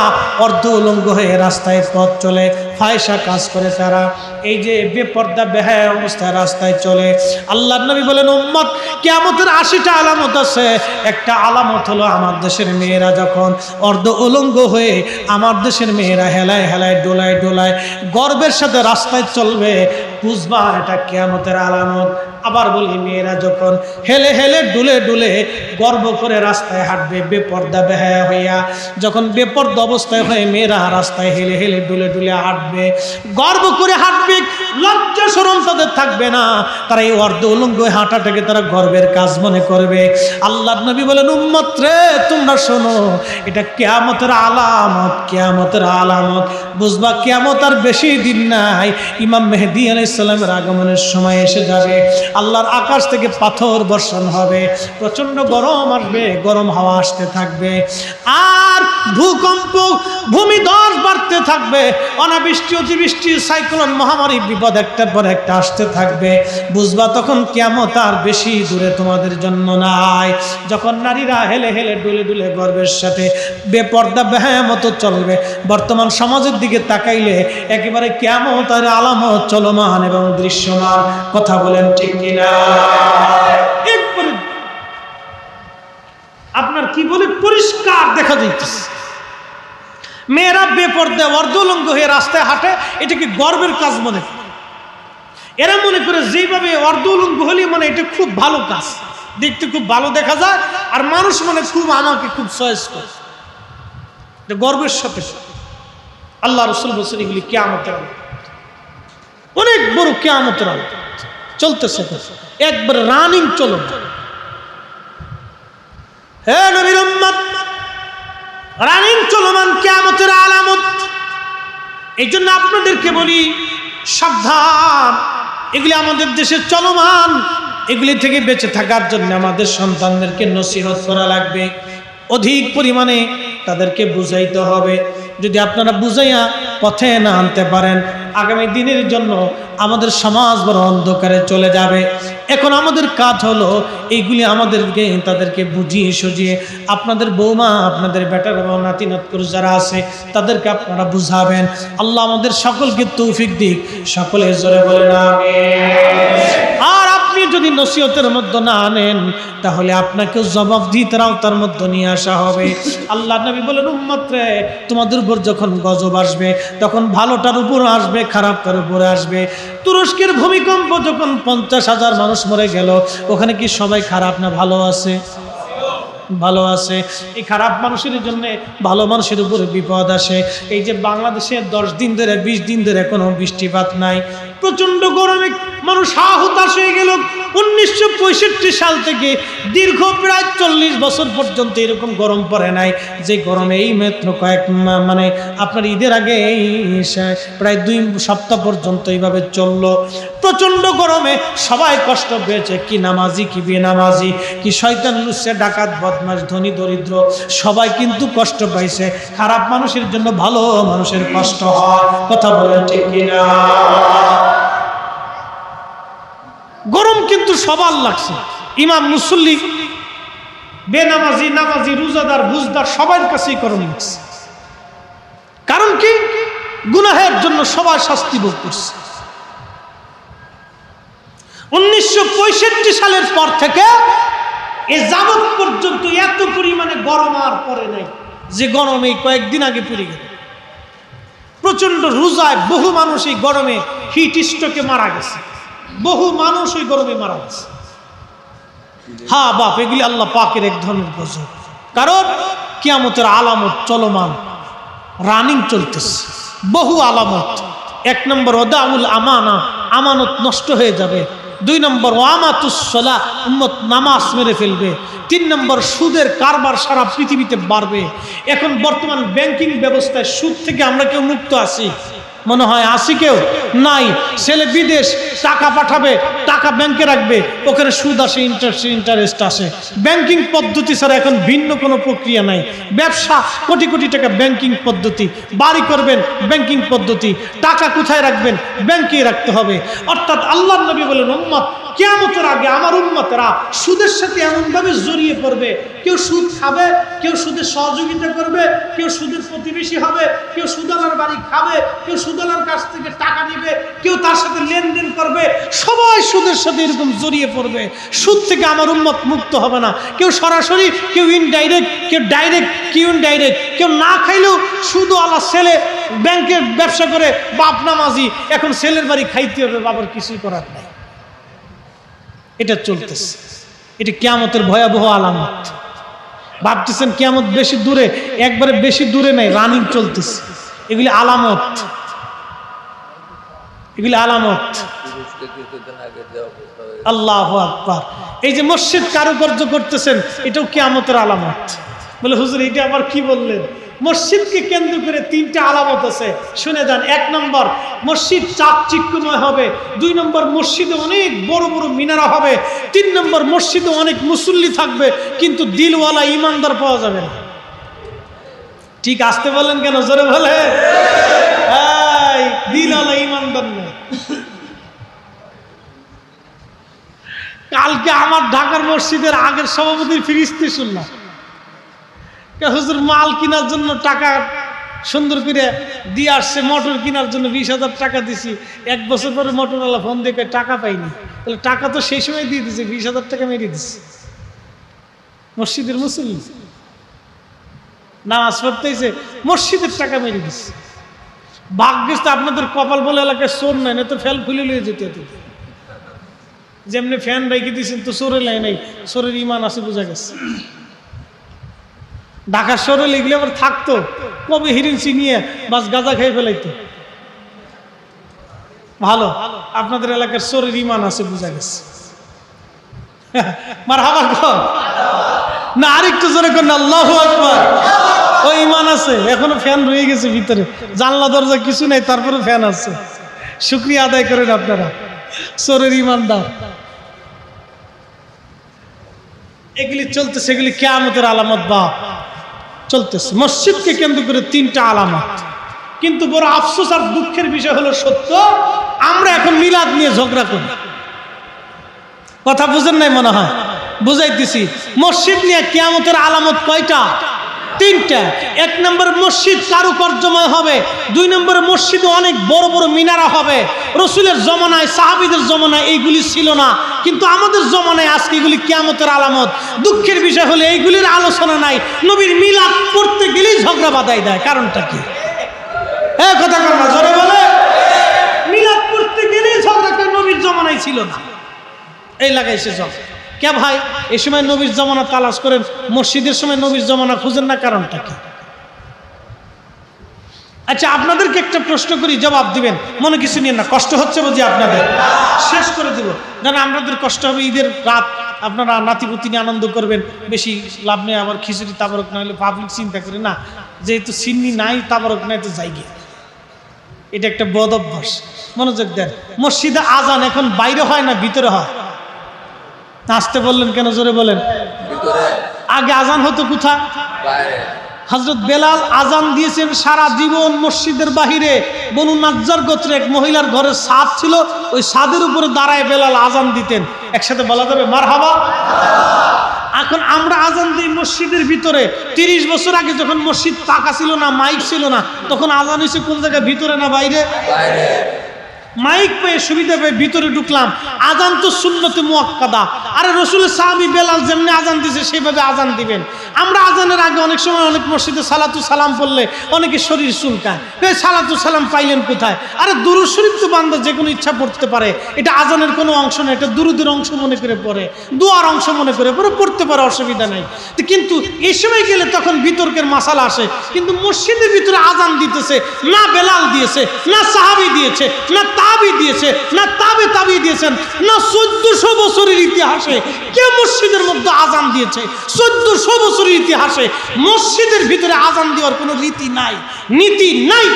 অর্ধ উলঙ্গ হয়ে রাস্তায় পথ চলে, ফাহিশা কাজ করে তারা। এই যে বেপর্দা বেহায়া অবস্থায় রাস্তায় চলে। আল্লাহর নবী বলেন উম্মত, কিয়ামতের 80টা আলামত আছে। একটা আলামত হলো আমার দেশের মেয়েরা যখন অর্ধ উলঙ্গ হয়ে, আমার দেশের মেয়েরা হেলায় হেলায় ডোলায় ডোলায় গর্বের সাথে রাস্তায় চলবে, বুঝবা এটা কিয়ামতের আলামত। আবার বলি, মেয়েরা যখন হেলে হেলে ডুলে ডুলে গর্ব করে রাস্তায় হাঁটবে, বেপর্দা বেহায়া হইয়া, যখন বেপর্দা অবস্থায় হয়ে মেয়েরা রাস্তায় হেলে হেলে ডুলে ডুলে হাঁটবে, গর্ব করে হাঁটবে, লজ্জা শরম তাদের থাকবে না, তারা এই অর্ধ উলঙ্গ হাঁটাটাকে তারা গর্বের কাজ মনে করবে। আল্লাহর নবী বলেন উম্মত রে, তোমরা শোনো, এটা কিয়ামতের আলামত, কিয়ামতের আলামত। বুঝবা কিয়ামত আর বেশি দিন নাই। ইমাম মেহেদী আলাইহিস সালামের আগমনের সময় এসে যাবে। আল্লাহর আকাশ থেকে পাথর বর্ষণ হবে, প্রচন্ড গরম আসবে, গরম হাওয়া আসতে থাকবে, আর ভূকম্প ভূমিধস বাড়তে থাকবে, অনাবৃষ্টি অতিবৃষ্টি সাইক্লোন মহামারী বিপদ একটার পর একটা আসতে থাকবে। বুঝবা তখন কিয়ামত আর বেশি দূরে তোমাদের জন্য নাই। যখন নারীরা হেলে হেলে ডুলে ডুলে গর্বের সাথে বেপর্দা বেহায়া মতো চলবে, বর্তমান সমাজের দিকে তাকাইলে একেবারে কিয়ামত আর আলামত চলমান এবং দৃশ্যমান। কথা বলেন ঠিক কিনা? এরপরে আপনার কি বলে পরিষ্কার দেখা যাইতেছে, মেয়েরা বেপর্দা অর্ধউলঙ্গ হয়ে রাস্তায় হাঁটে, এটাকে গর্বের কাজ মনে করে। এরা মনে করে যেভাবে অর্ধউলঙ্গ হলে মানে এটা খুব ভালো কাজ, দেখতে খুব ভালো দেখা যায়, আর মানুষ মানে খুব আমাকে খুব চয়েস করে, গর্বের সাথে। আল্লাহ রাসূল বলেছেন এগুলি কিয়ামতের আলামত, অনেক বড় কিয়ামতের আলামত চলতেছে, একবার রানিং চলো। হে নবীর উম্মত, রানিং চলমান কিয়ামতের আলামত। এই জন্য আপনাদেরকে বলি সাবধান, এগুলি আমাদের দেশে চলমান, এগুলি থেকে বেঁচে থাকার জন্য আমাদের সন্তানদেরকে নসিহত করা লাগবে, অধিক পরিমাণে তাদেরকে বুঝাইতে হবে। যদি আপনারা বুঝাইয়া পথে না আনতে পারেন, আগামী দিনের জন্য আমাদের সমাজ বড় অন্ধকারে চলে যাবে। এখন আমাদের কাজ হলো এইগুলি আমাদেরকে তাদেরকে বুঝিয়ে সুঝিয়ে আপনাদের বৌমা আপনাদের বেটার নাতি নাতকুর যারা আছে তাদেরকে আপনারা বুঝাবেন। আল্লাহ আমাদের সকলকে তৌফিক দিক, সকলে জোরে বলেন আমিন। আর আপনি যদি নসিহতের মধ্যে না আনেন তাহলে আপনাকেও জবাবদিহিতার আওতার মধ্যে নিয়ে আসা হবে। আল্লাহ নবী বলেন, উম্মত রে, তোমাদের উপর যখন গজব আসবে তখন ভালোটার উপর আসবে, খারাপটার উপরে আসবে। তুরস্কের ভূমিকম্প যখন 50,000 মানুষ মরে গেল, ওখানে কি সবাই খারাপ না ভালো আছে? ভালো আছে। এই খারাপ মানুষের জন্য ভালো মানুষের উপরে বিপদ আসে। এই যে বাংলাদেশে 10 দিন ধরে 20 দিন ধরে কোনো বৃষ্টিপাত নাই, প্রচন্ড গরমে মানুষ হতাশ হয়ে গেল। 1965 সাল থেকে দীর্ঘ প্রায় 40 বছর পর্যন্ত এরকম গরম পড়ে নাই যে গরমে এই মাত্র মানে আপনার ঈদের আগে এই প্রায় 2 সপ্তাহ পর্যন্ত এইভাবে চললো। প্রচন্ড গরমে সবাই কষ্ট পেয়েছে, কি নামাজি কি বেনামাজি, কি শয়তান লুচ্চা ডাকাত বদমাশ ধনী দরিদ্র সবাই কিন্তু কষ্ট পাইছে। খারাপ মানুষের জন্য ভালো মানুষের কষ্ট হয়, কথা বলেন ঠিক কিনা? গরম কিন্তু সবার লাগছে, ইমাম মুসল্লি বেনামাজি নামাজি রোজাদার বুজদার সবার কাছেই গরম লাগছে। কারণ কি? গুনাহের জন্য সবাই শাস্তি ভোগ করছে। 1965 সালের পর থেকে এ যাবৎ পর্যন্ত এত পরিমাণে গরম আর পড়ে নাই যে গরম এই কয়েকদিন আগে পড়ে গেল। প্রচন্ড রোজায় বহু মানুষ এই গরমে হিট স্ট্রোকে মারা গেছে, বহু মানুষ ওই গরমে মারা গেছে। হ্যাঁ বাপ, এগুলি আল্লাহ পাকের এক ধরনের গজব। কারণ কিয়ামতের আলামত চলমান, রানিং চলতেছে, বহু আলামত। 1 নম্বর ওয়াদাউল আমানা, আমানত নষ্ট হয়ে যাবে। 2 নম্বর ওয়ামাতুস সালাহ, উম্মত নামাজ মেরে ফেলবে। 3 নম্বর সুদের কারবার সারা পৃথিবীতে বাড়বে। এখন বর্তমান ব্যাংকিং ব্যবস্থায় সুদ থেকে আমরা কেউ মুক্ত আছি? মনে হয় আসি কেউ নাই। ছেলে বিদেশ টাকা পাঠাবে, টাকা ব্যাংকে রাখবে, ওখানে সুদ আসে, ইন্টারেস্ট আসে। ব্যাংকিং পদ্ধতি ছাড়া এখন ভিন্ন কোনো প্রক্রিয়া নাই। ব্যবসা কোটি কোটি টাকা ব্যাংকিং পদ্ধতি, বাড়ি করবেন ব্যাংকিং পদ্ধতি, টাকা কোথায় রাখবেন? ব্যাংকে রাখতে হবে। অর্থাৎ আল্লাহর নবী বলেন, উম্মত কিয়ামতের আগে আমার উম্মতেরা সুদের সাথে এমনভাবে জড়িয়ে পড়বে, কেউ সুদ খাবে, কেউ সুদের সহযোগিতা করবে, কেউ সুদের প্রতিবেশী হবে, কেউ সুদালার বাড়ি খাবে, কেউ সুদালার কাছ থেকে টাকা নেবে, কেউ তার সাথে লেনদেন করবে, সবাই সুদের সাথে এরকম জড়িয়ে পড়বে। সুদ থেকে আমার উম্মত মুক্ত হবে না। কেউ সরাসরি, কেউ ইনডাইরেক্ট, কেউ ডাইরেক্ট, কেউ ইনডাইরেক্ট। কেউ না খাইলেও সুদওয়ালা ছেলে ব্যাংকে ব্যবসা করে, বাপ নামাজি, এখন ছেলের বাড়ি খাইতে হবে, বাবার কিছুই করার নাই। এটা চলতেছে। এটা কিয়ামতের ভয়াবহ আলামত। ভাবতেছেন কিয়ামত বেশি দূরে? একবারে বেশি দূরে নাই, রানিং চলতেছে। এগুলি আলামত, এগুলি আলামত। আল্লাহু আকবার। এই যে মসজিদ কারুকার্য করতেছেন, এটাও কিয়ামতের আলামত। বলে হুজুর এটা আবার কি বললেন? মসজিদকে কেন্দ্র করে 3টা আলামত আছে, শুনে যান। 1 নম্বর, মসজিদ চাকচিক্যময় হবে। 2 নম্বর, মসজিদে অনেক বড় বড় মিনারা হবে। 3 নম্বর, মসজিদে অনেক মুসল্লি থাকবে কিন্তু দিলওয়ালা ইমানদার পাওয়া যাবে না। ঠিক আসতে বলেন কেন? জোরে বলে, এই দিলওয়ালা ইমানদার না। কালকে আমার ঢাকার মসজিদের আগের সভাপতির ফিরিস্তি শুনলাম, হুজুর মাল কেনার জন্য টাকা সুন্দর করে দিয়ে আসছে, মোটর কেনার জন্য 20,000 টাকা দিছি। 1 বছর পরে মোটরওয়ালা ফোন দিয়ে টাকা পাইনি। তাহলে টাকা তো সেই সময় দিয়ে দিছে, 20,000 টাকা মেরে দিচ্ছে। মসজিদের মুসল্লি নামাজ পড়তেছে, মসজিদের টাকা মেরে দিচ্ছে। ভাগ্যিস তো আপনাদের কপাল বলে এলাকায় চোর নাই, না তো ফেল খুলে লিয়ে যেতে হতো। যেমনি ফ্যান রেখে দিয়েছেন তো চোরের লাই নাই, চোরের ইমান আছে বোঝা গেছে। ঢাকা শহরে লিখলে আবার থাকতো, কবে হিরিঞ্চি নিয়ে বাস গাঁজা খেয়ে ফেলাইতো। ভালো, আপনাদের এলাকার চোরের ইমান আছে বোঝা গেছে। মারহাবা কর না, আরেকটু জোরে কর না, আল্লাহু আকবার। ওই ইমান আছে, এখনো ফ্যান রয়ে গেছে ভিতরে, জানলা দরজা কিছু নাই, তারপরে ফ্যান আছে। শুকরিয়া আদায় করেন আপনারা, চোরের ইমানদার। এগুলি চলতেছে, এগুলি কিয়ামতের আলামত বা চলতেছে। মসজিদকে কেন্দ্র করে 3টা আলামত। কিন্তু বড় আফসোস আর দুঃখের বিষয় হলো, সত্য আমরা এখন মিলাদ নিয়ে ঝগড়া করি। কথা বুঝেন নাই মনে হয়, বুঝাইতেছি। মসজিদ নিয়ে কিয়ামতের আলামত কয়টা? তিনটা। এক নম্বর মসজিদ কারুকার্যময় হবে। দুই নম্বরে মসজিদে অনেক বড় বড় মিনারা হবে। রসুলের জমানায়, সাহাবীদের জমানায় এইগুলি ছিল না, কিন্তু আমাদের জমানায় আজকে এগুলি কিয়ামতের আলামত। দুঃখের বিষয় হলে এইগুলির আলোচনা নাই। নবীর মিলাদ করতে গেলেই ঝগড়া বাঁধাই দেয়। কারণটা কি? হ্যাঁ, কথা কথা জোরে বলে। মিলাদ করতে গেলেই ঝগড়া, নবীর জমানায় ছিল না, এই লাগাইছে ঝগড়া। কে ভাই এই সময় নবীর জমানা তালাশ করেন, মসজিদের সময় নবীর জমানা খুঁজেন না, কারণটা কি? আচ্ছা, আপনাদেরকে একটা প্রশ্ন করি, জবাব দিবেন, মনে কিছু নিয়ে না, কষ্ট হচ্ছে বুঝি আপনাদের, শেষ করে দিব। জানা আপনাদের কষ্ট হবে, ঈদের রাত আপনারা নাতিপুতি নিয়ে আনন্দ করবেন, বেশি লাভ নেই। আবার খিচুড়ি তাবারক না হলে পাবলিক চিন্তা করে না, যেহেতু সিন্নি নাই, তাবারক নাই, তো যাই গিয়ে, এটা একটা বদ অভ্যাস। মনোযোগ দেন। মসজিদে আজান এখন বাইরে হয় না ভিতরে হয়? আসতে বললেন কেন? জোরে বলেন। আগে আজান হতো কোথায়? হযরত বেলাল আজান দিয়েছেন সারা জীবন মসজিদের বাহিরে। বনু নাজ্জার গোত্রে এক মহিলার ঘরে ছাদ ছিল, ওই ছাদের উপরে দাঁড়ায় বেলাল আজান দিতেন। একসাথে বলা যাবে মারহাবা। এখন আমরা আজান দিই মসজিদের ভিতরে। 30 বছর আগে যখন মসজিদ পাকা ছিল না, মাইক ছিল না, তখন আজান হয়েছে কোন জায়গায়? ভিতরে না বাইরে? মাইক পেয়ে সুবিধা পেয়ে ভিতরে ঢুকলাম। আজান তো সুন্নতে মুআক্কাদা। আরে রসুলের সাহাবী বেলাল যেমনি আজান দিয়েছে সেভাবে আজান দিবেন। আমরা আজানের আগে অনেক সময় অনেক মসজিদে সালাতু সালাম পড়লে অনেকে শরীর চুলকায়, সালাতু সালাম পাইলেন কোথায়? আরে দুরূদ শরীফ তো বান্দা যে কোনো ইচ্ছা পড়তে পারে, এটা আজানের কোনো অংশ না, এটা দুরূদের অংশ মনে করে পড়ে, দোয়ার অংশ মনে করে পড়তে পারে, অসুবিধা নাই। কিন্তু এই সময় গেলে তখন বিতর্কের মাসালা আসে। কিন্তু মসজিদের ভিতরে আজান দিতেছে না বেলাল দিয়েছে, না সাহাবী দিয়েছে, না তাবি দিয়েছে, না তাবি দিয়েছেন, না 1400 বছরের ইতিহাসে কে মসজিদের মধ্যে আজান দিয়েছে? 1400 বছরের ইতিহাসে মসজিদের ভিতরে আজান দেওয়ার কোনো রীতি নাই, নীতি নাই,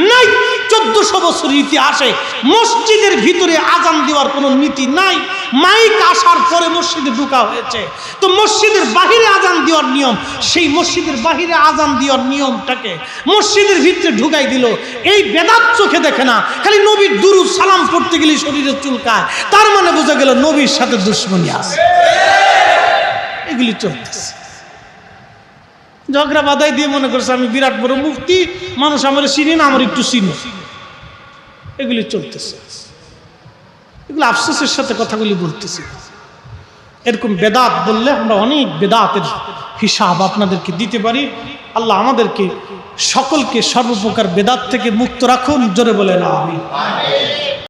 নাই। 1400 বছরের ইতিহাসে মসজিদের ভিতরে আজান দেওয়ার কোনো নীতি নাই। মাইক আসার পরে মসজিদে ঢোকা হয়েছে। তো মসজিদের বাহিরে আজান দেওয়ার নিয়ম, সেই মসজিদের বাহিরে আজান দেওয়ার নিয়মটাকে মসজিদের ভিতরে ঢুকাই দিল। এই বেদাত চোখে দেখে না, খালি নবীর দুরূদ সালাম পড়তে গেলে শরীরে চুলকায়, তার মানে বোঝা গেল নবীর সাথে দুশ্মনী আছে। এগুলি চলতেছে। ঝগড়া বাধাই দিয়ে মনে করছে আমি বিরাট বড় মুফতি, মানুষ আমার চিনি না, আমার একটু চিনি, এগুলি চলতেছে। এগুলো আফসোসের সাথে কথাগুলি বলতেছি। এরকম বেদাত বললে আমরা অনেক বেদাতের হিসাব আপনাদেরকে দিতে পারি। আল্লাহ আমাদেরকে সকলকে সর্বপ্রকার বেদাত থেকে মুক্ত রাখুন। জোরে বলেন আমিন।